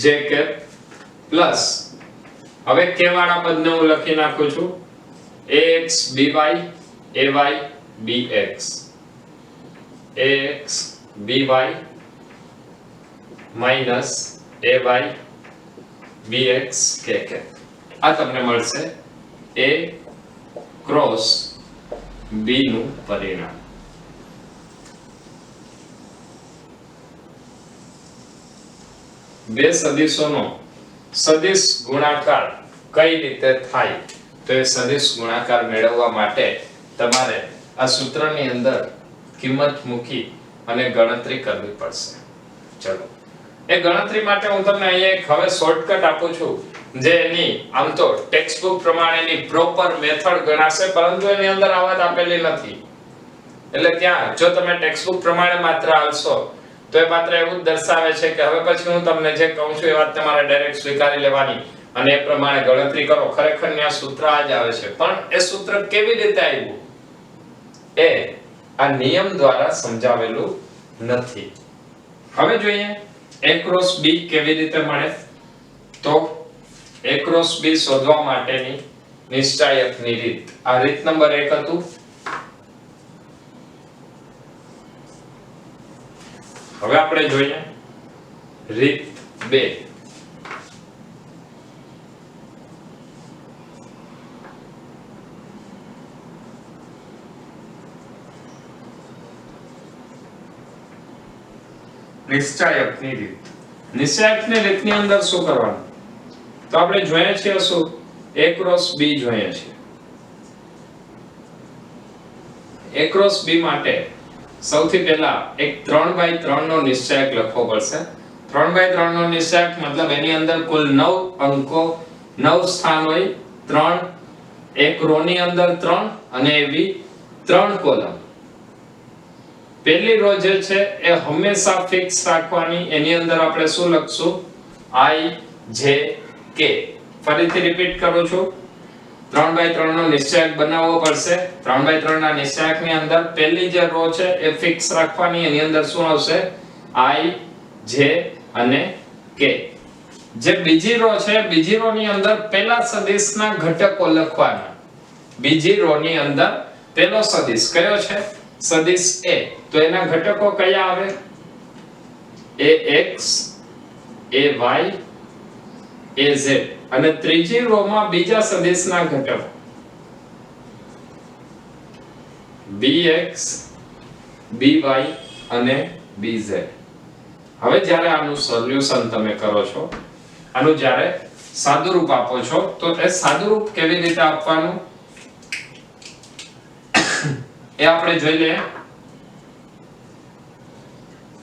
j cap plus હવે k વાળા પદને હું લખી નાખું છું ax by ay bx, ax by minus ay bx k cap. આ તમને મળશે a ક્રોસ b નું પરિણામ. બે સદિશોનો સદિશ ગુણાકાર કઈ રીતે થાય તો એ સદિશ ગુણાકાર મેળવવા માટે તમારે આ સૂત્રની અંદર કિંમત મૂકી અને ગણતરી કરવી પડશે. ચલો એ ગણતરી માટે હું તમને અહીંયા એક હવે શોર્ટકટ આપું છું જે એની આમ તો ટેક્સ્ટ બુક પ્રમાણેની પ્રોપર મેથડ ગણાશે, પરંતુ એની અંદર આ વાત આપેલી નથી. એટલે ત્યાં જો તમે ટેક્સ્ટ બુક પ્રમાણે માત્ર આવશો તો એ માત્ર એવું જ દર્શાવે છે કે હવે પછી હું તમને જે કહું છું એ વાત તમારે ડાયરેક્ટ સ્વીકારી લેવાની અને એ પ્રમાણે ગણતરી કરો. ખરેખર ત્યાં સૂત્ર આ જ આવે છે, પણ એ સૂત્ર કેવી રીતે આવ્યું એ આ નિયમ દ્વારા સમજાવેલું નથી. હવે જોઈએ a ક્રોસ b કેવી રીતે મળે. તો a ક્રોસ b શોધવા માટેની નિશ્ચાયકની રીત, આ રીત નંબર 1 હતું. હવે આપણે જોઈએ રીત 2. નિશ્ચાયકની રીત. નિશ્ચાયકની રીતની અંદર શું કરવાનું તો આપણે જોઈએ છીએ શું a ક્રોસ b જોઈએ છીએ. a ક્રોસ b માટે સૌથી પહેલા એક 3/3 નો નિશ્ચાયક લખવો પડશે. 3/3 નો નિશ્ચાયક મતલબ એની અંદર કુલ 9 અંકો 9 સ્થાન હોય, 3 એક રો ની અંદર 3 અને એવી 3 કોલમ. પહેલી રો જે છે એ હંમેશા ફિક્સ રાખવાની, એની અંદર આપણે શું લખશું I J K. ફરીથી રિપીટ કરું છું, 3/3 નો નિશ્ચાયક બનાવવો પડશે. 3/3 ના નિશ્ચાયકની અંદર પહેલી જે રો છે એ ફિક્સ રાખવાની, એની અંદર શું આવશે I J અને K. જે બીજી રો છે, બીજી રો ની અંદર પહેલા સદિશના ઘટકો લખવાના. બીજી રો ની અંદર પહેલો સદિશ કયો છે સદિશ A, તો એના ઘટકો કયા આવે ax ay az, અને ત્રીજી રો માં બીજા સદિશના ઘટકો bx by અને bz. હવે જ્યારે આનું સોલ્યુશન તમે કરો છો, આનું જ્યારે સાદુરૂપ આપો છો તો એ સાદુરૂપ કેવી રીતે આપવાનું એ આપણે જોઈ લઈએ.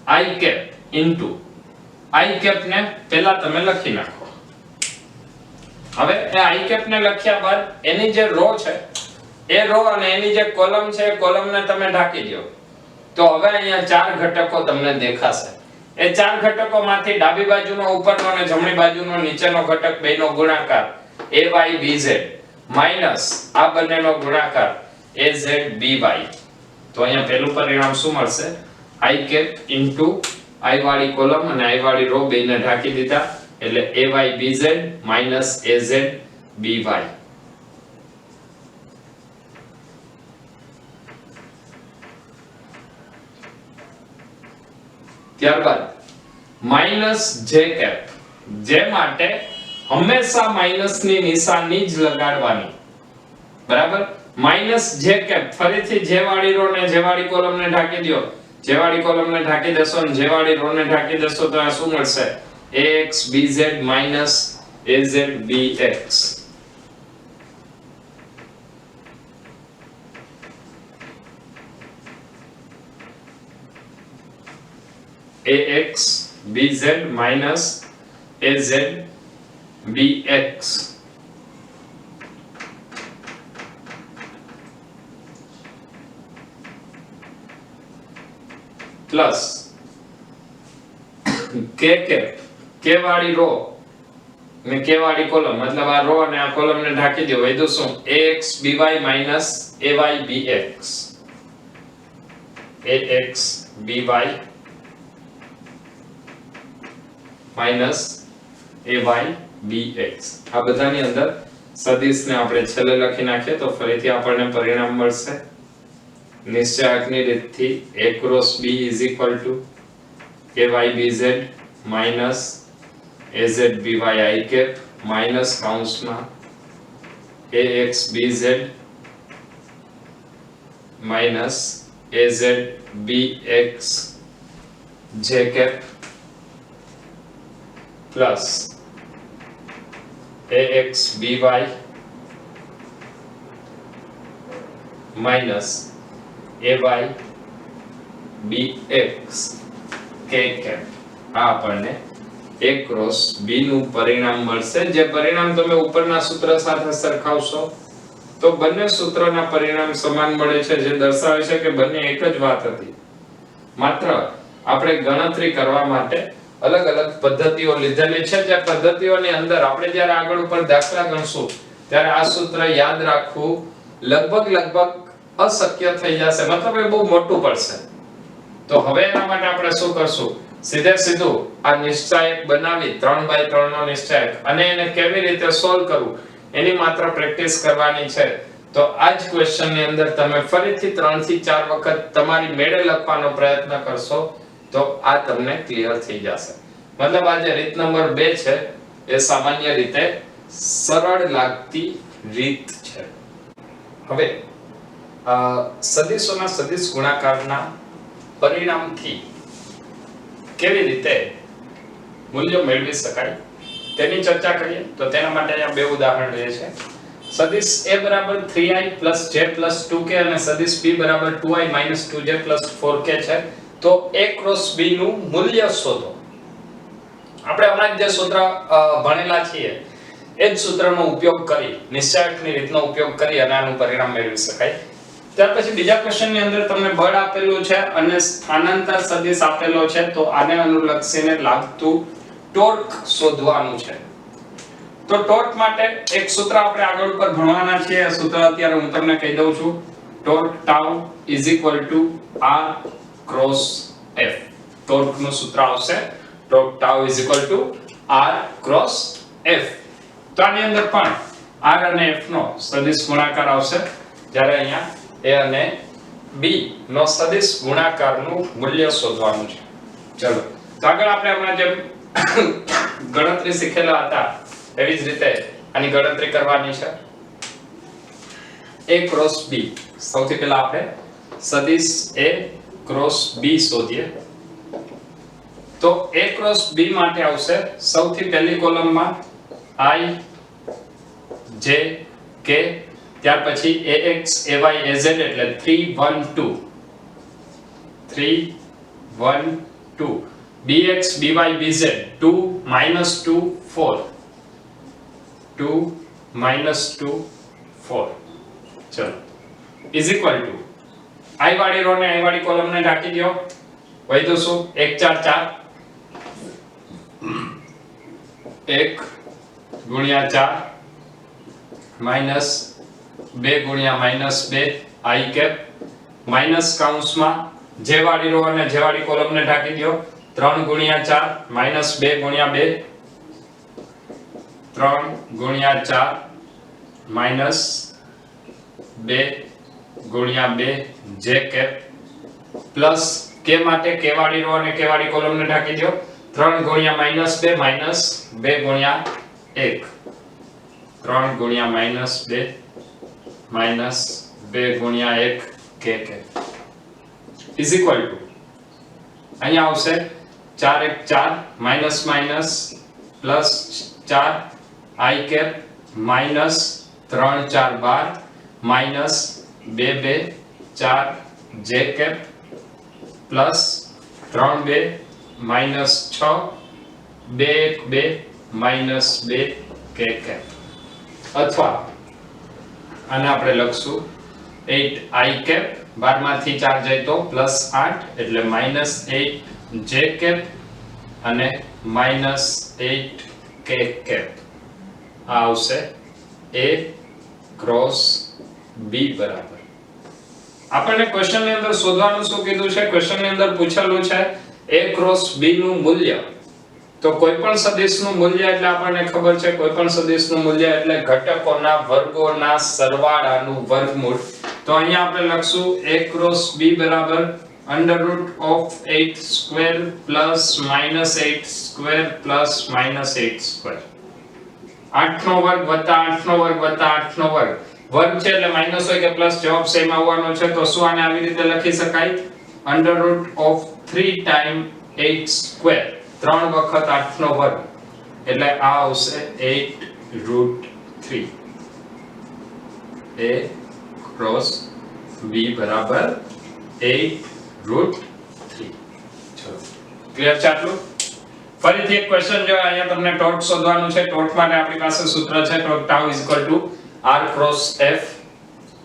I cap into I cap ને પહેલા તમે લખી નાખો. હવે એ I કેપ ને લખ્યા બાદ એની જે રો છે એ રો અને એની જે કોલમ છે એ કોલમ ને તમે ઢાંકી દો. તો હવે અહીંયા ચાર ઘટકો તમને દેખાશે. એ ચાર ઘટકોમાંથી ડાબી બાજુનો ઉપરનો અને જમણી બાજુનો નીચેનો ઘટક બેનો ગુણાકાર AYBZ માઈનસ આ બંનેનો ગુણાકાર AZBY. તો અહીંયા પહેલું પરિણામ શું મળશે? I કેપ ઇન્ટુ I વાળી કોલમ અને I વાળી રો બેને ઢાંકી દીધા એટલે AYBZ માઈનસ AZBY. ત્યારબાદ માઈનસ J કેપ, જે માટે હંમેશા માઈનસ ની નિશાની જ લગાડવાની, બરાબર. માઈનસ J કેપ ફરીથી J વાળી રો ને J વાળી કોલમ ને ઢાંકી દો. J વાળી કોલમ ને ઢાંકી દેશો અને J વાળી રો ને ઢાંકી દેશો તો આ શું મળશે? AXBZ minus AZBX. AXBZ minus AZBX plus K cap, K વાળી રો ને K વાળી કોલમ, મતલબ આ રો અને આ કોલમ ને ઢાંકી દો. વધ્યું શું? AXBY minus AYBX. AXBY minus AYBX. આ બધાની અંદર સદિશને આપણે છેલ્લે લખી નાખીએ તો ફરીથી આપણને પરિણામ મળશે. નિશ્ચાયકની રીતથી A cross B is equal to AYBZ minus AZBY I cap minus કૌંસમાં AXBZ minus AZBX J cap plus AXBY minus AYBX K cap. આ આપણને A ક્રોસ B નું પરિણામ મળશે. જે પરિણામ તમે ઉપરના સૂત્ર સાથે સરખાવશો તો બંને સૂત્રના પરિણામ સમાન મળે છે, જે દર્શાવે છે કે બંને એક જ વાત હતી. માત્ર આપણે ગણતરી કરવા માટે અલગ અલગ પદ્ધતિઓ લીધેલી છે. જે પદ્ધતિઓની અંદર આપણે જ્યારે આગળ ઉપર દાખલા ગણશું ત્યારે આ સૂત્ર યાદ રાખવું લગભગ અશક્ય થઈ જશે, મતલબ એ બહુ મોટું પડશે. તો હવે એના માટે આપણે શું કરશું? સીધું આ નિશ્ચાયક બનાવી 3/3 નો નિશ્ચાયક અને એને કેવી રીતે સોલ્વ કરવું એની માત્ર પ્રેક્ટિસ કરવાની છે. તો આ જ ક્વેશ્ચન ની અંદર તમે ફરીથી 3 થી 4 વખત તમારી મેળે લખવાનો પ્રયત્ન કરશો તો આ તમને ક્લિયર થઈ જશે. મતલબ આ જે રીત નંબર 2 છે એ સામાન્ય રીતે સરળ લાગતી રીત છે. હવે સદિશોના સદિશ ગુણાકારના પરિણામથી કેવી રીતે મૂલ્ય મેળવી શકાય તેની ચર્ચા કરીએ. તો તેના માટે અહીંયા બે ઉદાહરણ લઈએ છે. સદિશ A બરાબર 3i j 2k અને સદિશ B બરાબર 2i 2j 4k છે. તો A ક્રોસ B નું મૂલ્ય શોધો. આપણે હમણાં જે સૂત્ર ભણેલા છીએ એ જ સૂત્રનો ઉપયોગ કરી નિશ્ચાયકની રીતનો ઉપયોગ કરી અને આનું પરિણામ મેળવી શકાય. ત્યાર પછી બીજા ક્વેશ્ચનની અંદર તમને બળ આપેલું છે અને સ્થાનાંતર સદિશ આપેલો છે. તો આને અનુલક્ષીને લાગતું ટોર્ક શોધવાનું છે. તો ટોર્ક માટે એક સૂત્ર આપણે આગળ ઉપર ભણવાના છીએ. આ સૂત્ર અત્યારે હું તમને કહી દઉં છું. Torque tau R cross F. Torque નું સૂત્ર આવશે torque tau R cross F. તો આની અંદર પણ R અને F નો સદિશ ગુણાકાર આવશે, જ્યારે અહીંયા A અને B નો સદિશ ગુણાકારનું મૂલ્ય શોધવાનું છે. ચલો તો આગળ આપણે હમણાં જે ગણતરી શીખેલા હતા એવી જ રીતે આની ગણતરી કરવાની છે. A cross B. સૌથી પહેલા આપણે સદિશ A ક્રોસ B શોધીએ. તો A ક્રોસ B માટે આવશે સૌથી પહેલી કોલમમાં I J K, ત્યાર પછી AX AY AZ એટલે 3 1 2 3 1 2 BX BY BZ 2 -2 4 2 -2 4. ચલો ઇઝ ઇક્વલ ટુ i વાળી રો ને i વાળી કોલમ ને ઢાંકી દો. વધ્યું શું? 1 4 4 1 ગુણ્યા 4 માઈનસ 2 ગુણ્યા માઈનસ 2 i કેપ માઈનસ કૌંસમાં જે વાળી રો અને જે વાળી કોલમ ને ઢાંકી દો. 3 ગુણ્યા 4 માઈનસ 2 ગુણ્યા 2 3 ગુણ્યા 4 માઈનસ 2 ગુણ્યા 2 જે કેપ પ્લસ કે માટે કે વાળી રો અને કે વાળી કોલમ ને ઢાંકી દો. 3 ગુણ્યા માઈનસ 2 માઈનસ 2 ગુણ્યા 1 3 ગુણ્યા માઈનસ 2 માઈનસ 2 ગુણ્યા 1 કે ઇઝ ઇક્વલ ટુ અહીંયા આવશે 4 1 4 minus minus plus 4 i cap minus 3 4 12 minus 2 2 4 j cap plus 3 2 minus 6 2 1 2 minus 2 k cap અથવા આને આપણે લખશું 8 i કેપ 12 માંથી 4 જાય તો પ્લસ 8 એટલે માઈનસ 8 j કેપ અને માઈનસ 8 k કેપ આ આવશે a ક્રોસ b બરાબર. આપણને ક્વેશ્ચન ની અંદર શોધવાનું શું કીધું છે? ક્વેશ્ચન ની અંદર પૂછેલું છે a ક્રોસ b નું મૂલ્ય. તો કોઈ પણ સદિશનું મૂલ્ય એટલે આપણને ખબર છે કોઈ પણ સદિશનું મૂલ્ય એટલે ઘટકોના વર્ગોના સરવાળાનું વર્ગમૂળ. તો અહીંયા આપણે લખશું a ક્રોસ b બરાબર under root of 8 square plus minus 8 square plus minus 8 square 8 નો વર્ગ વત્તા 8 નો વર્ગ વત્તા 8 નો વર્ગ. વર્ગ છે એટલે માઈનસ હોય કે પ્લસ જવાબ સેમ આવવાનો છે. તો શું આને આવી રીતે લખી શકાય? under root of 3 times 8 square 3 વખત 8 નો વર્ગ એટલે આ આવશે 8 root 3 a ક્રોસ b બરાબર 8 root 3. ચલો ક્લિયર છે આટલું? ફરીથી એક ક્વેશ્ચન જો અહીંયા તમને ટોર્ક શોધવાનું છે. ટોર્ક માટે આપણી પાસે સૂત્ર છે torque tau r cross f.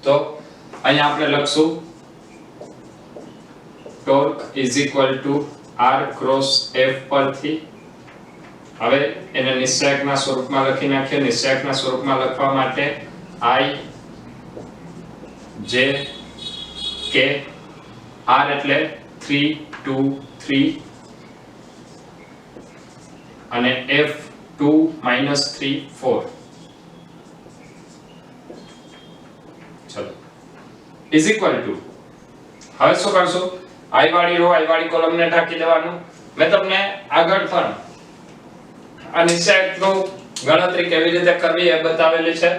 તો અહીંયા આપણે લખશું ટોર્ક r ક્રોસ f પરથી હવે એને નિશ્ચયકના સ્વરૂપમાં લખી નાખીએ. નિશ્ચયકના સ્વરૂપમાં લખવા માટે i j k r એટલે 3 2 3 અને f 2 3 4. ચલો ઇઝ ઇક્વલ ટુ હવે શું કરશો? i વાળી રો i વાળી કોલમ ને ઢાંકી દેવાનું. મેં તમને આગળ પણ આ નિશ્ચયકનું ગણતરી કેવી રીતે કરવી એ બતાવેલી છે.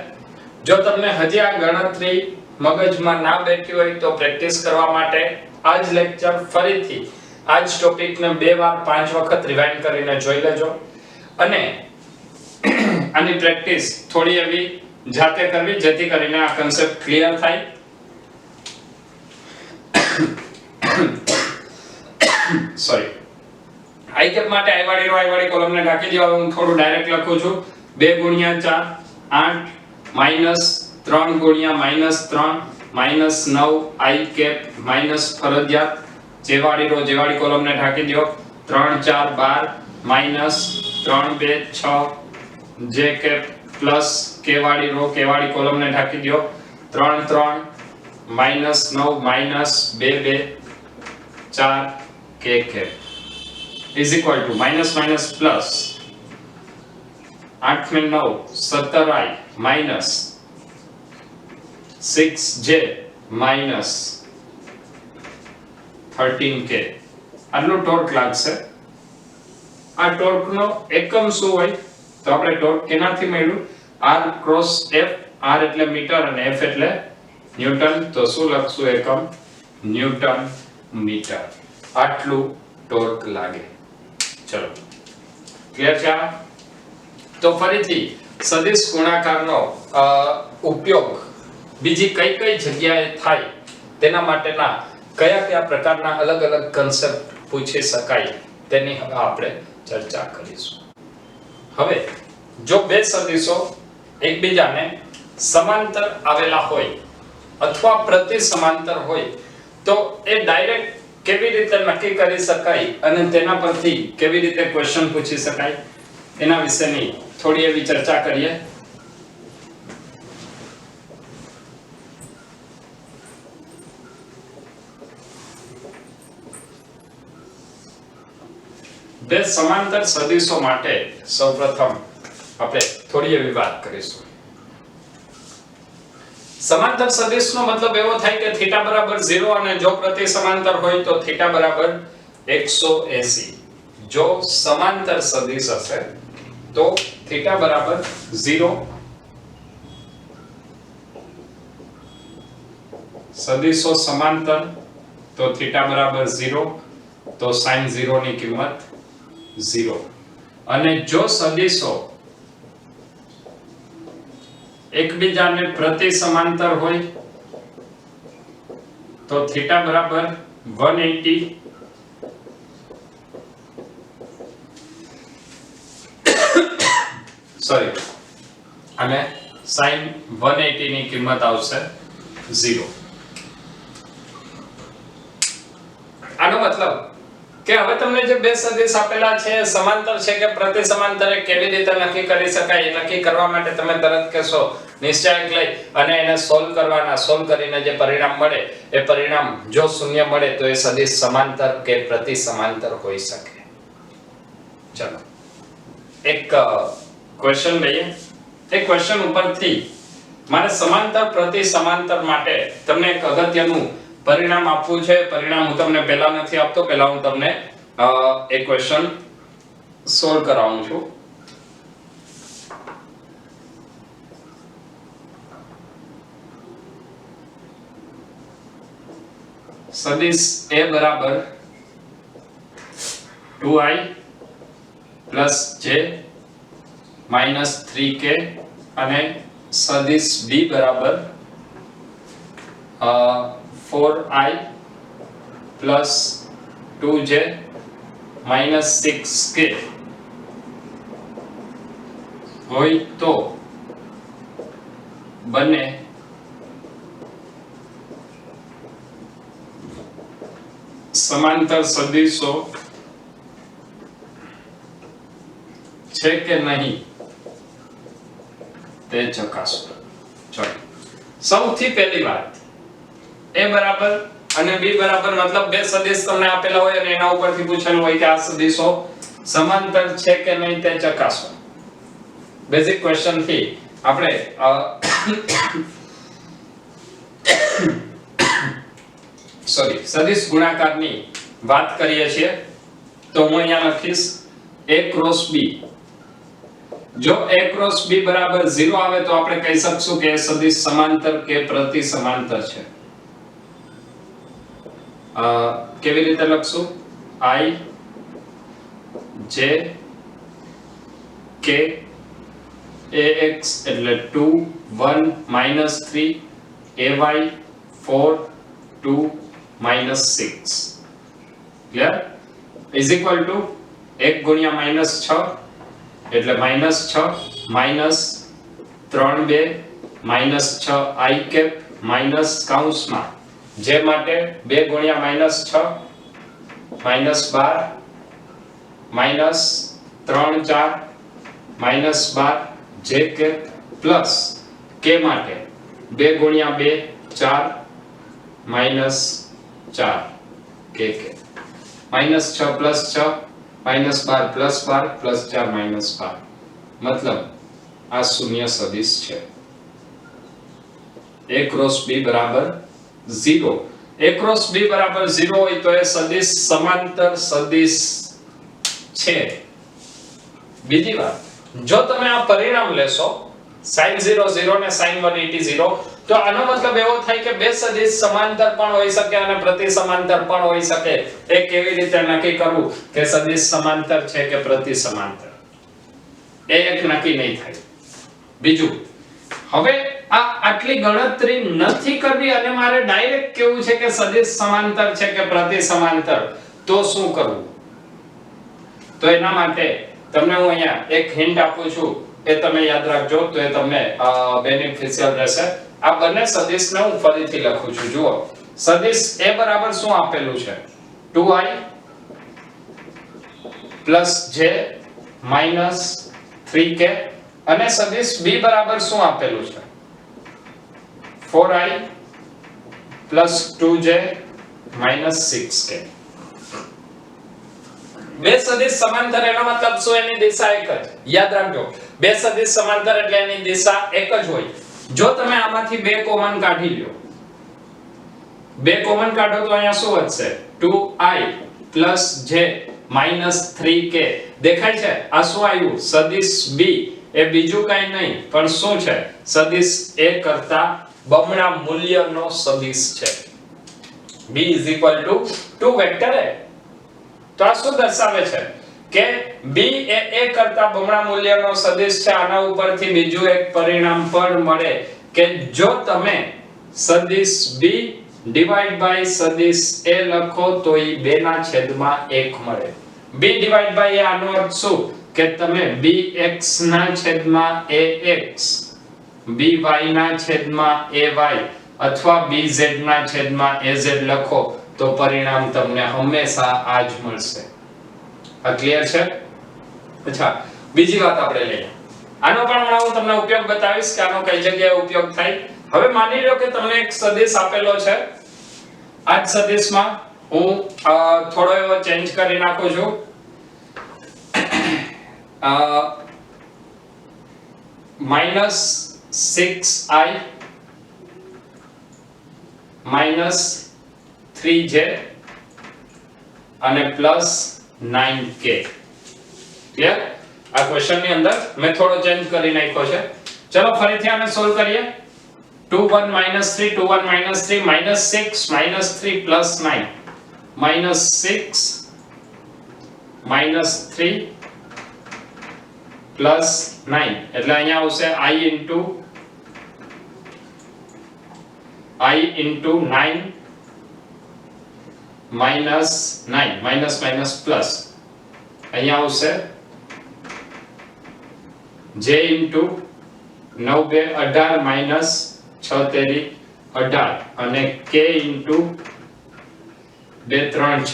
જો તમને હજી આ ગણતરી મગજમાં ના બેઠી હોય તો પ્રેક્ટિસ કરવા માટે આ જ લેક્ચર ફરીથી આ જ ટોપિકને 2 વાર 5 વખત રિવાઇન્ડ કરીને જોઈ લેજો અને આની પ્રેક્ટિસ થોડી એવી જાતે કરવી જેથી કરીને આ કન્સેપ્ટ ક્લિયર થાય. સોરી i કેપ માટે i વાળી રો i વાળી કોલમ ને ઢાંકી દેવા. હું થોડું ડાયરેક્ટ લખું છું 2 ગુણ્યા 4 8 માઈનસ 3 ગુણ્યા minus 3 minus 9 i cap minus ફરજિયાત જે વાળી રો જે વાળી કોલમ ને ઢાંકી દો 3 4 12 minus 3 2 6 j cap plus k વાળી રો k વાળી કોલમ ને ઢાંકી દો 3 3 minus 9 minus 2 2 4 k cap is equal to minus minus plus 8 में 9 17i minus 6j minus 13k આટલો ટોર્ક લાગશે. આ ટોર્ક નો એકમ શું હોય તો આપણે ટોર્ક કેનાથી મળ્યું? r cross f. r એટલે મીટર અને f એટલે ન્યૂટન. તો શું લખશું? એકમ ન્યૂટન મીટર. આટલું ટોર્ક લાગે. ચલો ક્લિયર છે? તો ફરીથી સદિશ ગુણાકારનો ઉપયોગ બીજી કઈ કઈ જગ્યાએ થાય તેના માટેના કયા કયા પ્રકારના અલગ અલગ કન્સેપ્ટ પૂછી શકાય તેની હવે આપણે ચર્ચા કરીશું. હવે જો બે સદિશો એકબીજાને સમાંતર આવેલા હોય અથવા પ્રતિ સમાંતર હોય તો એ ડાયરેક્ટ કેવી રીતે નક્કી કરી શકાય અને તેના પરથી કેવી રીતે ક્વેશ્ચન પૂછી શકાય એના વિશેની થોડી એવી ચર્ચા કરીએ. બે સમાંતર સદિશો માટે સૌપ્રથમ આપણે થોડી એવી વાત કરીશું. સમાંતર સદિશનો મતલબ એવો થાય કે થીટા બરાબર 0 અને જો પ્રતિ સમાંતર હોય તો થીટા બરાબર 180. જો સમાંતર સદિશ હશે તો થીટા બરાબર 0, સદિશો સમાંતર તો થીટા બરાબર 0, તો sin 0 ની કિંમત 0. અને જો સદિશો એકબીજાને પ્રતિ સમાંતર હોય તો થીટા બરાબર 180, અને sin 180 ની કિંમત આવશે 0. આનો મતલબ કે હવે તમને જે બે સદિશ આપેલા છે સમાંતર છે કે પ્રતિ સમાંતર એ કેવી રીતે નક્કી કરી શકાય એ નક્કી કરવા માટે તમે તરત કહેશો નિશ્ચયક લઈ અને એને સોલ્વ કરવાના. સોલ્વ કરીને જે પરિણામ મળે એ પરિણામ જો શૂન્ય મળે તો એ સદિશ સમાંતર કે પ્રતિ સમાંતર હોઈ શકે. ચલો એક ક્વેશ્ચન લઈએ. એ ક્વેશ્ચન ઉપરથી મારે સમાંતર પ્રતિ સમાંતર માટે તમને એક અગત્યનું પરિણામ આપવું છે. પરિણામ હું તમને પહેલા નથી આપતો, પહેલા હું તમને એક ક્વેશ્ચન સોલ્વ કરાવું છું. સદિશ a બરાબર 2i + j - 3k અને સદિશ b બરાબર 4i + 2j - 6k હોય તો બંને સમાંતર સદિશો છે કે નહીં તે ચકાસો. ચલો સૌથી પહેલી વાત a બરાબર અને b બરાબર મતલબ બે સદિશ તમને આપેલા હોય અને એના ઉપરથી પૂછેલું હોય કે આ સદિશો સમાંતર છે કે નહીં તે ચકાસો. બેઝિક ક્વેશ્ચન થી આપણે સદિશ ગુણાકારની વાત કરીએ છીએ તો હું અહીંયા લખીશ a × b. જો a × b બરાબર 0 આવે તો આપણે કહી શકશું કે એ સદિશ સમાંતર કે પ્રતિ સમાંતર છે. કેવી રીતે લખશું? I j k ax એટલે 2 1 -3 ay 4 2 -6 clear is equal two 1 ગુણ્યા -6 એટલે -6 -3 2 -6 i કેપ માઈનસ કૌંસમાં જે માટે 2 ગુણ્યા -6 -12 -3 4 -12 j કેપ પ્લસ k માટે 2 ગુણ્યા 2 4 -4 k કેપ -6 + 6 -12 + 12 + 4 -12 મતલબ આ શૂન્ય સદિશ છે. a × b બરાબર 0. a × b બરાબર 0 હોય તો એ સદિશ સમાંતર સદિશ છે. બીજી વાત, જો તમે આ પરિણામ લેશો sin 0 0 ને sin 180 0 તો આનો મતલબ એવો થાય કે બે સદિશ સમાંતર પણ હોઈ શકે અને પ્રતિ સમાંતર પણ હોઈ શકે. એ કેવી રીતે નક્કી કરવું કે સદિશ સમાંતર છે કે પ્રતિ સમાંતર, એ એક નક્કી નહીં થાય. બીજું, હવે આ આટલી ગણતરી નથી કરવી અને મારે ડાયરેક્ટ કેવું છે કે સદિશ સમાંતર છે કે પ્રતિ સમાંતર, તો શું કરવું? તો એના માટે તમને હું અહીંયા એક હિન્ટ આપું છું, એ તમે યાદ રાખજો તો એ તમને બેનિફિશિયલ રહેશે. આ બંને સદિશને હું ફરીથી લખું છું. જુઓ, સદિશ a બરાબર શું આપેલું છે 2i plus j minus 3k અને સદિશ b બરાબર શું આપેલું છે 4i plus 2j minus 6k. બે સદિશ સમાંતર એનો મતલબ શું એની દિશા એક જ. યાદ રાખજો બે સદિશ સમાંતર એટલે એની દિશા એક જ હોય. જો તમે આમાંથી બે કોમન કાઢી લ્યો, બે કોમન કાઢો તો અહીંયા શું વધશે 2i plus j minus 3k. દેખાય છે આ શું આવ્યું સદિશ b એ બીજું કાઈ નહીં પણ શું છે સદિશ a કરતા બમણા મૂલ્યનો સદિશ છે. b = 2 vector a. તો આ શું દર્શાવે છે કે b એ a કરતા બમણા મૂલ્યનો સદિશ છે. આના ઉપરથી બીજું એક પરિણામ પણ મળે કે જો તમે સદિશ b ડિવાઇડ બાય સદિશ a લખો તો ઈ 2 ના છેદમાં 1 મળે. b ડિવાઇડ બાય a આનો અર્થ શું કે તમે bx ના છેદમાં ax, by ના છેદમાં ay અથવા bz ના છેદમાં az લખો તો પરિણામ તમને હંમેશા આ જ મળશે. આ ક્લિયર છે? અચ્છા, બીજી વાત આપણે લઈએ. આનો પણ હમણાં હું તમને ઉપયોગ બતાવીશ કે આનો કઈ જગ્યાએ ઉપયોગ થાય. હવે માની લો કે તમને એક સદિશ આપેલો છે. આ જ સદિશમાં હું થોડો એવો ચેન્જ કરી નાખું છું. -6i -3j અને +9k. ક્લિયર? આ ક્વેશ્ચન ની અંદર મેં થોડો ચેન્જ કરી નાખ્યો છે. ચલો ફરીથી આને સોલ્વ કરીએ. 2 1 -3 2 1 -3 -6 -3 +9 -6 -3 +9 એટલે અહીંયા આવશે i into 9 -9 minus minus plus અહીંયા આવશે j into 9 2 18 minus 6 તેરી 18 અને k into 2 3 6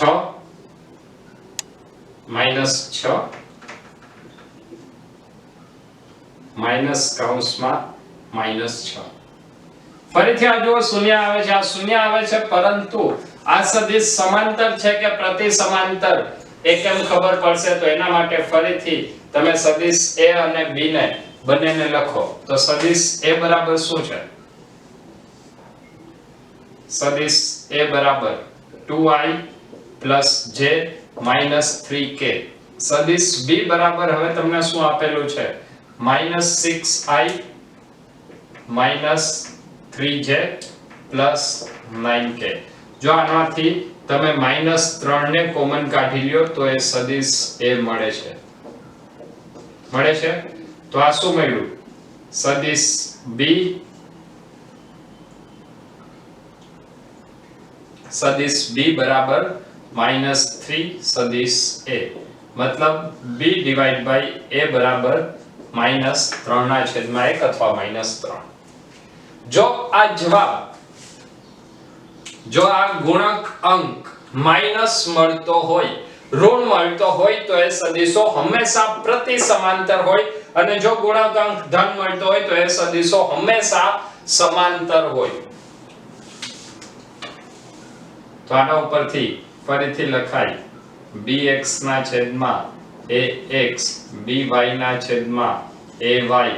minus 6 minus કૌંસમાં -6. ફરીથી આ જો શૂન્ય આવે છે, આ શૂન્ય આવે છે પરંતુ આ સદિશ સમાંતર છે કે પ્રતિ સમાંતર એ કેમ ખબર પડશે તો એના માટે ફરીથી તમે સદિશ a અને b ને બંનેને લખો. તો સદિશ a બરાબર શું છે? સદિશ a બરાબર 2i + j - 3k. સદિશ b બરાબર હવે તમને શું આપેલું છે? -6i -3j + 9k. જો આનાથી તમે -3 ને કોમન કાઢી લ્યો તો એ સદિશ a મળે છે. મળે છે? તો આ શું મળ્યું? સદિશ b બરાબર -3 સદિશ a. મતલબ b ડિવાઇડ બાય a બરાબર -3/1 અથવા -3. જો આ જવાબ, જો આ ગુણક અંક માઈનસ મળતો હોય, ઋણ મળતો હોય તો એ સદિશો હંમેશા પ્રતિ સમાંતર હોય અને જો ગુણક અંક ધન મળતો હોય તો એ સદિશો હંમેશા સમાંતર હોય. તો આના ઉપરથી ફરીથી લખાય bx ના છેદમાં ax, by ના છેદમાં ay,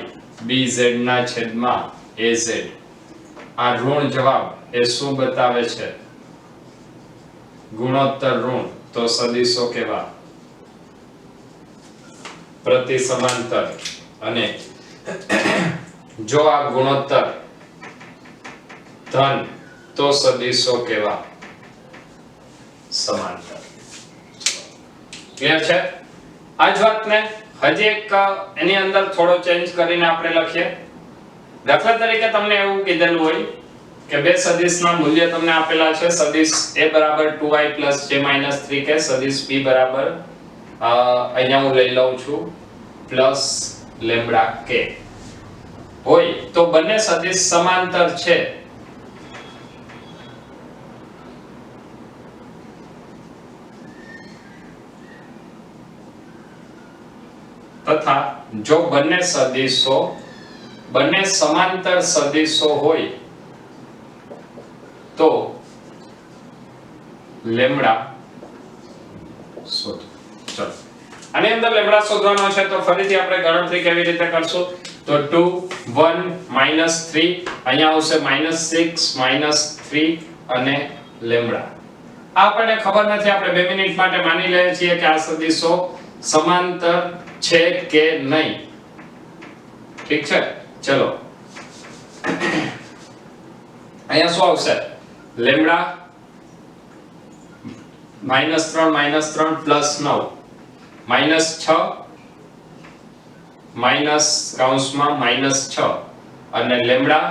bz ના છેદમાં az. આ ઋણ જવાબ એ શું બતાવે છે? ગુણોત્તર ઋણ. તો સદિશો કેવા? પ્રતિ સમાંતર. અને જો આ ગુણોત્તર ધન તો સદિશો કેવા? સમાંતર. ક્લિયર છે? આ જ વાતને હજી એક એની અંદર થોડો ચેન્જ કરીને આપણે લખીએ. દાખલા તરીકે તમને એવું કીધેલું હોય કે બે સદિશના મૂલ્ય તમને આપેલા છે. સદિશ a બરાબર 2i + j - 3k, સદિશ b બરાબર અહીંયા હું લઈ લઉં છું +λk હોય તો બંને સદિશ સમાંતર છે. તથા જો બંને સમાંતર સદિશો હોય તો લેમ્ડા શોધો. ચલો આની અંદર લેમ્ડા શોધવાનો છે તો ફરીથી આપણે ગણતરી કેવી રીતે કરશું તો 2 1 -3 અહીંયા આવશે -6 -3 અને લેમ્ડા. આ આપણને ખબર નથી, આપણે 2 મિનિટ માટે માની લઈએ છીએ કે આ સદિશો સમાંતર છે કે નહીં. ઠીક છે, ચલો અહીંયા શું આવશે લેમ્ડા -3 -3 +9 -6 માઈનસ કૌંસમાં -6 અને લેમ્ડા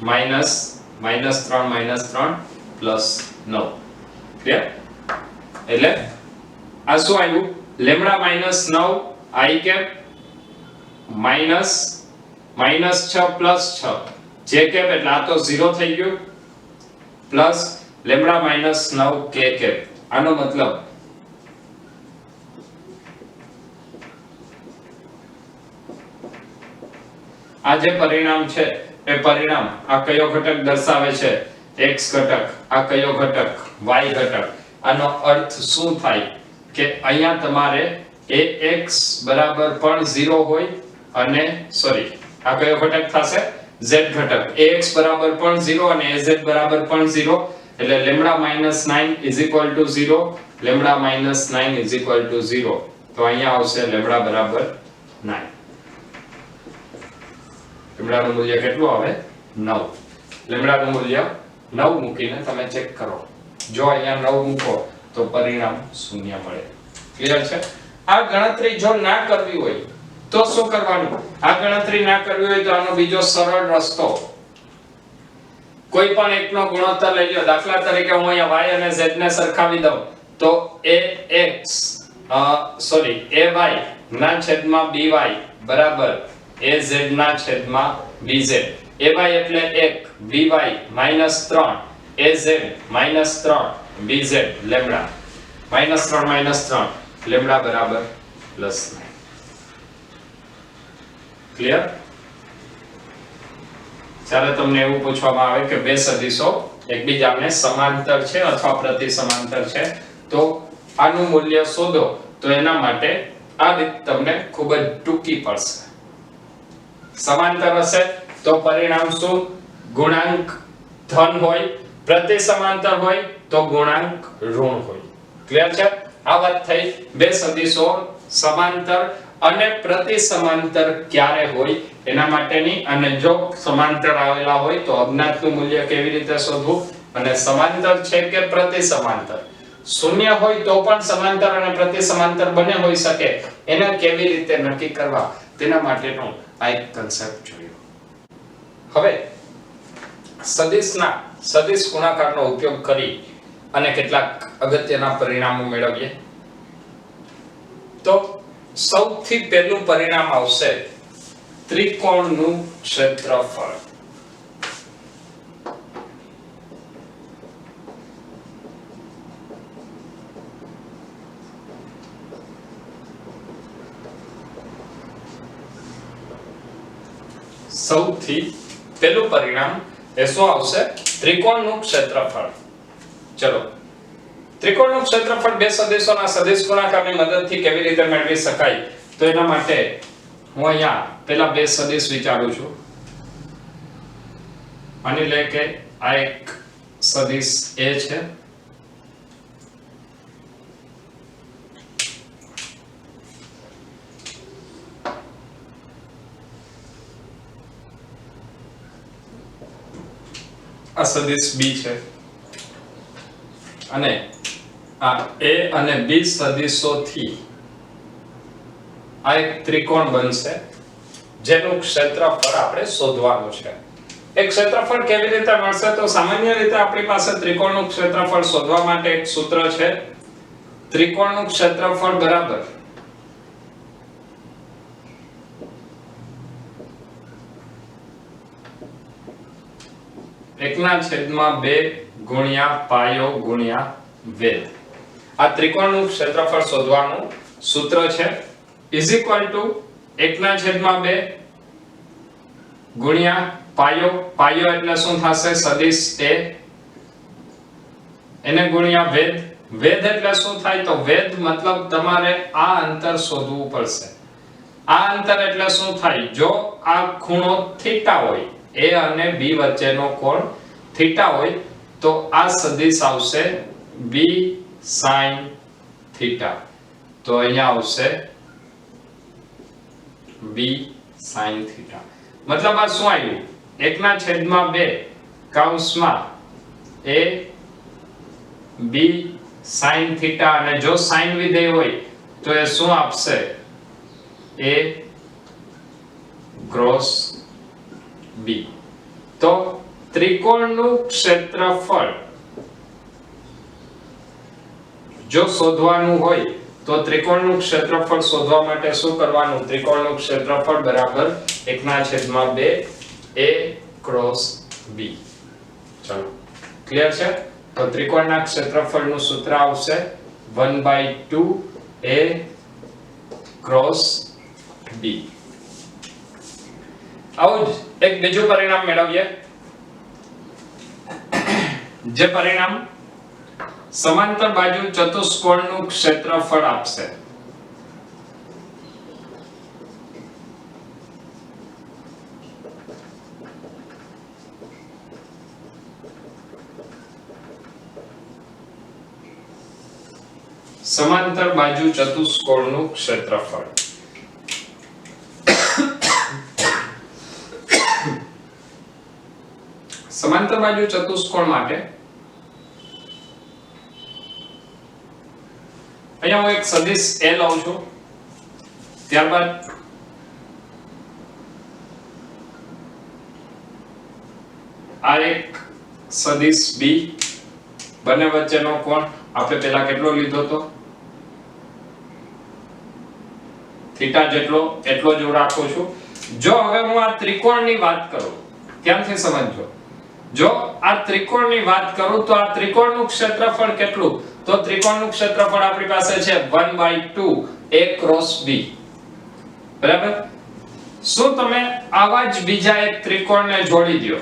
-3 +9. ક્લિયર? એટલે આ શું આવ્યું lambda -9 i cap -6 +6 j cap એટલે આ તો 0 થઈ ગયું પ્લસ લેમ્ડા -9 k કેપ. આનો મતલબ આ જે પરિણામ છે એ પરિણામ આ કયો ઘટક દર્શાવે છે x ઘટક, આ કયો ઘટક y ઘટક. આનો અર્થ શું થાય કે અહીંયા તમારે ax બરાબર પણ 0 હોય અને સોરી આ કયો ઘટક થશે z ઘટક. ax બરાબર પણ 0 અને az બરાબર પણ 0 એટલે લેમ્ડા -9 = 0, લેમ્ડા -9 = 0. તો અહીંયા આવશે લેમ્ડા બરાબર 9. લેમ્ડાનું મૂલ્ય કેટલું આવે 9. લેમ્ડાનું મૂલ્ય 9 મૂકીને તમે ચેક કરો. જો અહીંયા 9 મૂકો તો પરિણામ 0 મળે. ક્લિયર છે? આ ગણતરી જો ના કરવી હોય તો શું કરવાનું? આ ગણતરી ના કરવી હોય તો આનો બીજો સરળ રસ્તો કોઈ પણ એકનો ગુણોત્તર લઈ લો. દાખલા તરીકે હું અહીંયા y અને z ને સરખાવી દઉં તો ay ના છેદમાં by બરાબર az ના છેદમાં bz. ay એટલે 1, by -3, az -3, bz lambda -3 lambda બરાબર +9. ક્લિયર? જ્યારે તમને એવું પૂછવામાં આવે કે બે સદિશો એકબીજાને સમાંતર છે અથવા પ્રતિ સમાંતર છે તો આનું મૂલ્ય શોધો, તો એના માટે આ રીત તમને ખૂબ જ ટૂંકી પડશે. સમાંતર હશે તો પરિણામ શું? ગુણાંક ધન હોય, પ્રતિ સમાંતર હોય તો ગુણાંક ઋણ હોય. ક્લિયર છે? આ વાત થઈ બે સદિશો સમાંતર અને પ્રતિ સમાંતર ક્યારે હોય એના માટેની. અને જો સમાંતર આવેલા હોય તો અજ્ઞાતનું મૂલ્ય કેવી રીતે શોધવું અને સમાંતર છે કે પ્રતિ સમાંતર, શૂન્ય હોય તો પણ સમાંતર અને પ્રતિ સમાંતર બંને હોઈ શકે, એને કેવી રીતે નક્કી કરવા તેના માટેનો આ એક કન્સેપ્ટ જોયો. હવે સદિશ ગુણાકારનો ઉપયોગ કરી અને કેટલાક અગત્યના પરિણામો મેળવીએ. તો સૌથી પહેલું પરિણામ આવશે ત્રિકોણનું ક્ષેત્રફળ. સૌથી પહેલું પરિણામ એ શું આવશે? ત્રિકોણનું ક્ષેત્રફળ. ચલો ત્રિકોણનું ક્ષેત્રફળ બે સદિશોના સદિશ ગુણાકારની મદદથી કેવી રીતે મેળવી શકાય તો એના માટે હું અહીંયા પહેલા બે સદિશ વિચારું છું. માની લે કે આ એક સદિશ a છે આ સદિશ b છે અને આ a અને b સદિશોથી આ એક ત્રિકોણ બનશે જેનું ક્ષેત્રફળ આપણે શોધવાનું છે. એક ક્ષેત્રફળ કેવી રીતે મળશે તો સામાન્ય રીતે આપણી પાસે ત્રિકોણનું ક્ષેત્રફળ શોધવા માટે એક સૂત્ર છે. ત્રિકોણનું ક્ષેત્રફળ બરાબર એકના છેદમાં 2 ગુણ્યા પાયો ગુણ્યા વેધ. આ ત્રિકોણનું ક્ષેત્રફળ શોધવાનું સૂત્ર છે. ઇઝ ઇક્વલ ટુ 1/2 ગુણ્યા પાયો, પાયો એટલે શું થશે? સદિશ a, એને ગુણ્યા વેધ, વેધ એટલે શું થાય? તો વેધ મતલબ તમારે આ અંતર શોધવું પડશે. આ અંતર એટલે શું થાય? જો આ ખૂણો થીટા હોય, a અને b વચ્ચેનો કોણ થીટા હોય, તો આ સદિશ આવશે b sin થીટા. તો અહીંયા આવશે b sin થીટા. મતલબ આ શું આવ્યું? 1/2 કૌંસમાં a b sin થીટા, અને જો sin વિધેય હોય તો એ શું આપશે? a cross b. તો ત્રિકોણનું ક્ષેત્રફળ જો શોધવાનું હોય તો ત્રિકોણનું ક્ષેત્રફળ શોધવા માટે શું કરવાનું? ત્રિકોણનું ક્ષેત્રફળ બરાબર 1/2 a ક્રોસ b. ચલો ક્લિયર છે? તો ત્રિકોણના ક્ષેત્રફળનું સૂત્ર આવશે 1/2 a ક્રોસ b. આવું જ એક બીજું પરિણામ મેળવીએ, જે પરિણામ સમાંતર બાજુ ચતુષ્કોણનું ક્ષેત્રફળ આપશે. સમાંતર બાજુ ચતુષ્કોણનું ક્ષેત્રફળ. સમાંતર બાજુ ચતુષ્કોણ માટે અહીંયા હું એક સદિશ a લઉં છું, ત્યારબાદ આ એક સદિશ b, બંને વચ્ચેનો કોણ આપણે પહેલા કેટલો લીધો હતો? થીટા જેટલો, એટલો જ રાખું છું. જો હવે હું આ ત્રિકોણની વાત કરું, ધ્યાનથી સમજજો. જો આ ત્રિકોણની વાત કરું તો આ ત્રિકોણનું ક્ષેત્રફળ કેટલું? તો ત્રિકોણનું ક્ષેત્રફળ આપણી પાસે છે 1/2 a ક્રોસ b. બરાબર? શું તમે આવા જ બીજા એક ત્રિકોણને જોડી દો?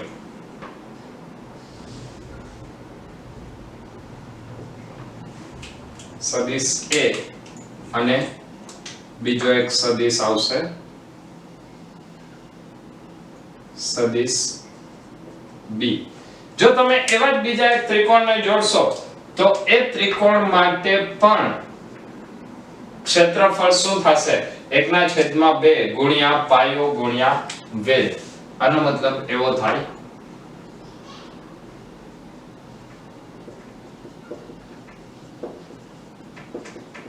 સદિશ a અને બીજો એક સદિશ આવશે સદિશ b. જો તમે એવા જ બીજા એક ત્રિકોણને જોડશો તો એ ત્રિકોણ માટે પણ ક્ષેત્રફળ શું થશે? 1/2 ગુણ્યા પાયો ગુણ્યા વેધ. આનો મતલબ એવો થાય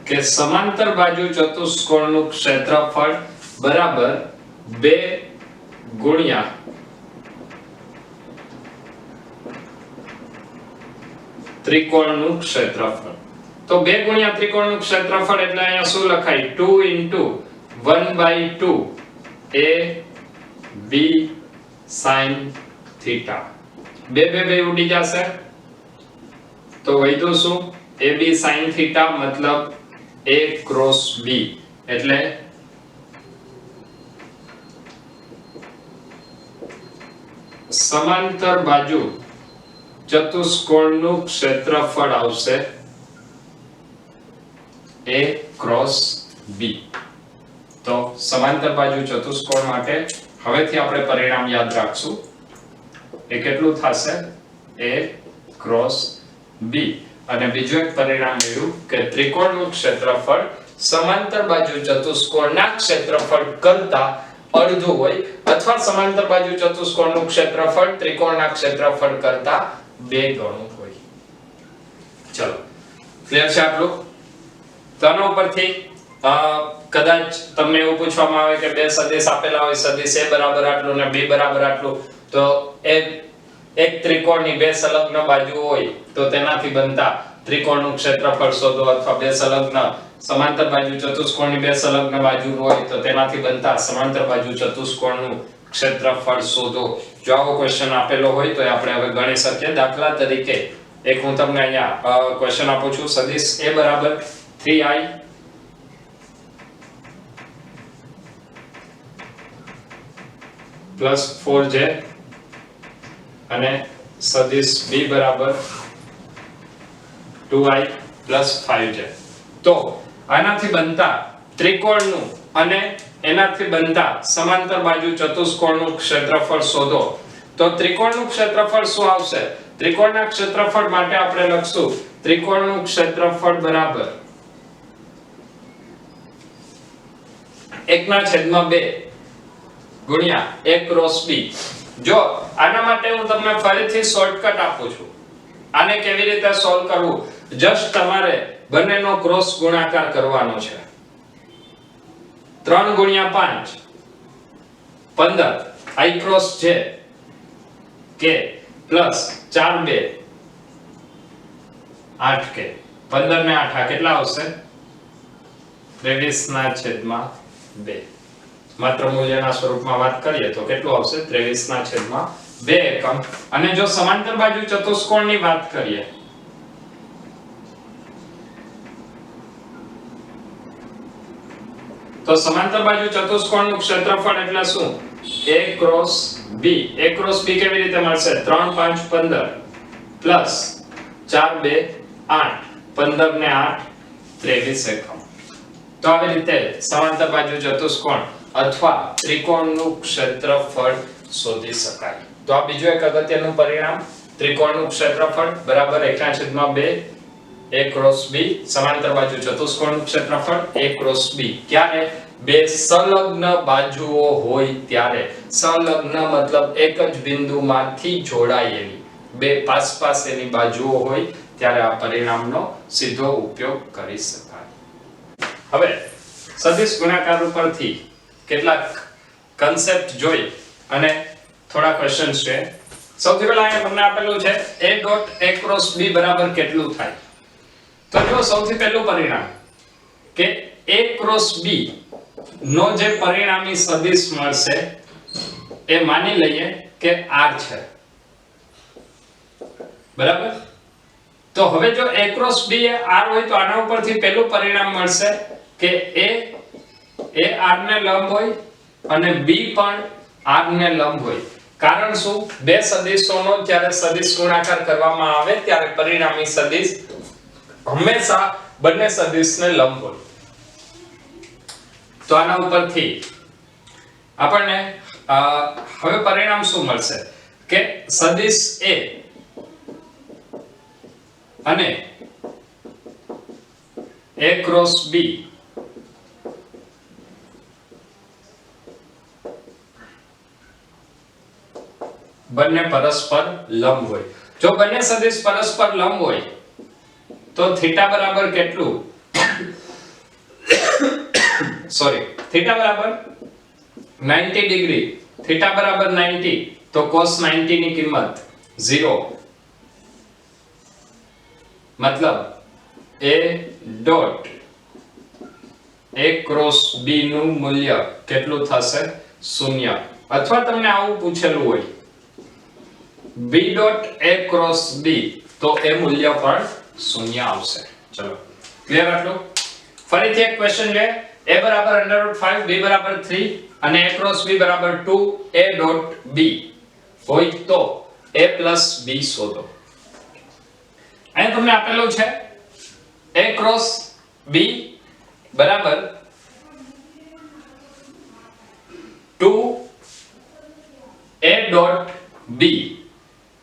કે સમાંતર બાજુ ચતુષ્કોણનું ક્ષેત્રફળ બરાબર 2 ગુણ્યા ત્રિકોણનું ક્ષેત્રફળ. તો 2 ગુણ્યા ત્રિકોણનું ક્ષેત્રફળ એટલે અહીંયા શું લખાય? 2 1/2 a b sin થીટા. 2 ઉડી જશે તો વધ્યું શું? ab sin થીટા મતલબ a ક્રોસ b. એટલે સમાંતર બાજુ ચતુષ્કોણનું ક્ષેત્રફળ આવશે a ક્રોસ b. તો સમાંતર બાજુ ચતુષ્કોણ માટે હવેથી આપણે પરિણામ યાદ રાખશું. એ કેટલું થશે? a cross b. અને બીજું એક પરિણામ એવું કે ત્રિકોણનું ક્ષેત્રફળ સમાંતર બાજુ ચતુષ્કોણના ક્ષેત્રફળ કરતા અડધું હોય, અથવા સમાંતર બાજુ ચતુષ્કોણનું ક્ષેત્રફળ ત્રિકોણના ક્ષેત્રફળ કરતા 2 ગણું હોય. ચલો ક્લિયર છે આટલું? તો આના ઉપરથી કદાચ તમને એવું પૂછવામાં આવે કે બે સદિશ આપેલા હોય, સદિશ a બરાબર આટલું ને b બરાબર આટલું, તો એક ત્રિકોણની બે સંલગ્ન બાજુ હોય તો તેનાથી બનતા ત્રિકોણનું ક્ષેત્રફળ શોધો, અથવા બે સંલગ્ન સમાંતર બાજુ ચતુષ્કોણની બે સંલગ્ન બાજુ હોય તો તેનાથી બનતા સમાંતર બાજુ ચતુષ્કોણનું ક્ષેત્રફળ શોધો. જો આવો ક્વેશ્ચન આપેલો હોય તો આપણે હવે ગણી શકીએ. દાખલા તરીકે એક હું તમને અહીંયા ક્વેશ્ચન આપું છું. સદિશ a બરાબર 3i પ્લસ 4j અને સદિશ b બરાબર 2i પ્લસ 5j. તો આનાથી બનતા ત્રિકોણનું અને એનાથી બનતા સમાંતર બાજુ ચતુષ્કોણનું ક્ષેત્રફળ શોધો. તો ત્રિકોણનું ક્ષેત્રફળ શું આવશે? ત્રિકોણના ક્ષેત્રફળ માટે આપણે લખશું ત્રિકોણનું ક્ષેત્રફળ બરાબર 1/2 ગુણ્યા a ક્રોસ b. જો આના માટે હું તમને ફરીથી શોર્ટકટ આપું છું. આને કેવી રીતે સોલ્વ કરવું? જસ્ટ તમારે બંનેનો ક્રોસ ગુણાકાર કરવાનો છે. 3 ગુણ્યા 5 15 i cross j k plus 4 2 8 k. 15 ને 8 આ કેટલા આવશે? 23/2. માત્ર મૂલ્યના સ્વરૂપમાં વાત કરીએ તો કેટલું આવશે? 23/2 એકમ. અને જો સમાંતર બાજુ ચતુષ્કોણની વાત કરીએ તો સમાંતર બાજુ ચતુષ્કોણનું ક્ષેત્રફળ એટલે શું? a cross b. a cross b કેવી રીતે મળશે? 3 5 15 પ્લસ 4 2 8 15 ને 8 23 એકમ. તો આવી રીતે સમાંતર બાજુ ચતુષ્કોણ અથવા ત્રિકોણનું ક્ષેત્રફળ શોધી શકાય. તો આ બીજું એક અગત્યનું પરિણામ, ત્રિકોણનું ક્ષેત્રફળ બરાબર 1/2 a ક્રોસ b. સમાંતર બાજુ ચતુષ્કોણનું ક્ષેત્રફળ a ક્રોસ b. ક્યારે? બે સંલગ્ન બાજુઓ હોય ત્યારે. સંલગ્ન મતલબ એક જ બિંદુમાંથી જોડાયેલી બે પાસ એની બાજુઓ હોય ત્યારે આ પરિણામનો સીધો ઉપયોગ કરી શકાય. હવે સદિશ ગુણાકાર ઉપરથી કેટલાક કન્સેપ્ટ જોઈ અને થોડા ક્વેશ્ચન્સ છે. સૌથી પહેલા અહીંયા તમને આપેલું છે a dot a cross b બરાબર કેટલું થાય? તો જો સૌથી પહેલું પરિણામ કે a ક્રોસ b નો જે પરિણામી સદિશ મળશે એ માની લઈએ કે r છે. બરાબર? તો હવે જો a cross b A r હોય તો આના ઉપરથી પહેલું પરિણામ મળશે કે a r ને લંબ હોય અને b પણ r ને લંબ હોય. કારણ શું? બે સદિશોનો જ્યારે સદિશ ગુણાકાર કરવામાં આવે ત્યારે પરિણામી સદિશ હંમેશા બંને સદિશને લંબ હોય. તો આના ઉપરથી આપણને હવે પરિણામ શું મળશે કે સદિશ a અને a ક્રોસ b બંને પરસ્પર લંબ હોય. જો બંને સદિશ પરસ્પર લંબ હોય તો થીટા બરાબર કેટલું? સોરી, થીટા બરાબર 90 ડિગ્રી. થીટા બરાબર 90 તો cos 90 ની કિંમત 0. મતલબ a dot a cross b નું મૂલ્ય કેટલું થશે? 0. અથવા તમને આવું પૂછેલું હોય b dot a cross b તો એ મૂલ્ય પણ 0 આવશે. ચલો ક્લિયર આટલું? ફરીથી એક ક્વેશ્ચન છે. a બરાબર √5 b બરાબર 3 અને a ક્રોસ b બરાબર 2 a ડોટ b હોય તો a પ્લસ b શોધો. અહીં તમને આપેલું છે a ક્રોસ b બરાબર 2 a dot b.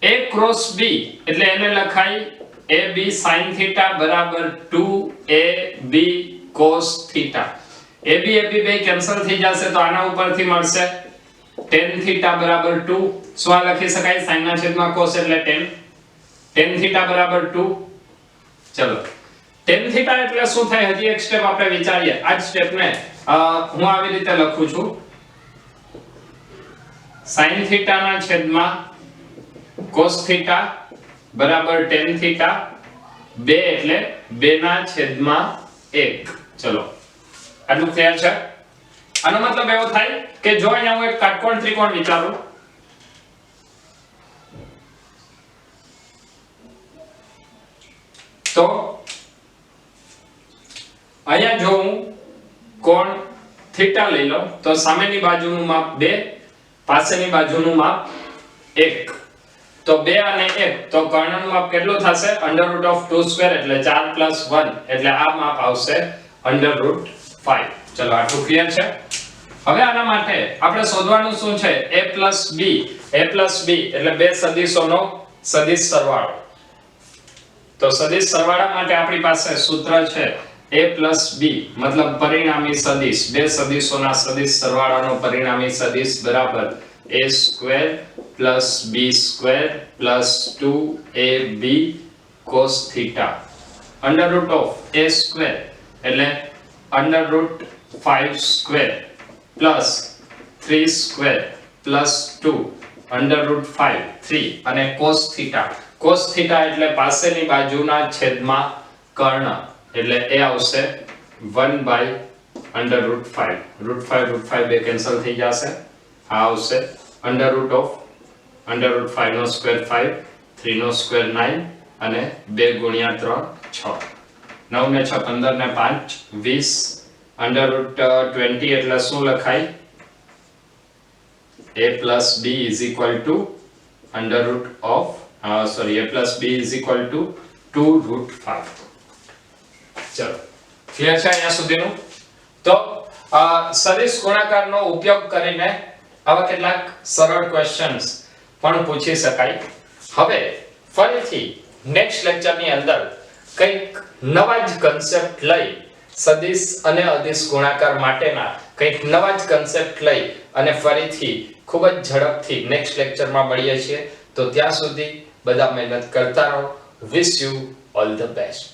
a cross b એટલે એને લખાય ab sin θ બરાબર 2ab cos θ. ab બે કેન્સલ થઈ જશે તો આના ઉપરથી મળશે tan θ બરાબર 2. શું આ લખી શકાય? sin ના છેદમાં cos એટલે tan θ બરાબર 2. ચલો tan θ એટલે શું થાય? હજી એક સ્ટેપ આપણે વિચારીએ. આ સ્ટેપને હું આવી રીતે લખું છું sin θ ના છેદમાં cos θ બરાબર tan θ 2 એટલે 2 ના છેદમાં 1. ચલો આનું ક્લિયર છે? આનો મતલબ એવો થાય કે જો અહીંયા હું એક કાટકોણ ત્રિકોણ વિચારું તો અહીંયા જો હું કોણ થીટા લઈ લઉં તો સામેની બાજુનું માપ 2 પાસેની બાજુનું માપ 1, તો 2 અને 1 તો કર્ણનું માપ કેટલું થશે √2² એટલે 4 + 1 એટલે આ માપ આવશે √5. ચલો આટલું ક્લિયર છે. હવે આના માટે આપણે શોધવાનું શું છે a + b એટલે બે સદિશોનો સદિશ સરવાળો. તો સદિશ સરવાળા માટે આપણી પાસે સૂત્ર છે a + b મતલબ પરિણામી સદિશ, બે સદિશોના સદિશ સરવાળાનો પરિણામી સદિશ બરાબર a² + b² + 2ab cos θ √a² એટલે √5² + 3² + 2 √5 3 અને cos θ એટલે પાસેની બાજુના છેદમાં કર્ણ એટલે એ આવશે 1/√5. √5 બે કેન્સલ થઈ જશે. આ આવશે √5 નો સ્ક્વેર 5, 3 નો સ્ક્વેર 9 અને 2 × 3 6. 9 ને 6 15 ને 5 20 √20 એટલે શું લખાય a + b = √2√5. ચલો ક્લિયર છે અહીંયા સુધીનું. તો સદિશ ગુણાકારનો ઉપયોગ કરીને આવા કેટલાક સરળ ક્વેશ્ચન્સ પણ પૂછી શકાય. હવે ફરીથી નેક્સ્ટ લેક્ચરની અંદર કંઈક નવા જ કન્સેપ્ટ લઈ સદિશ અને અદિશ ગુણાકાર માટેના કંઈક નવા જ કન્સેપ્ટ લઈ અને ફરીથી ખૂબ જ ઝડપથી નેક્સ્ટ લેક્ચરમાં મળીએ છીએ. તો ત્યાં સુધી બધા મહેનત કરતા રહો. Wish you all the best.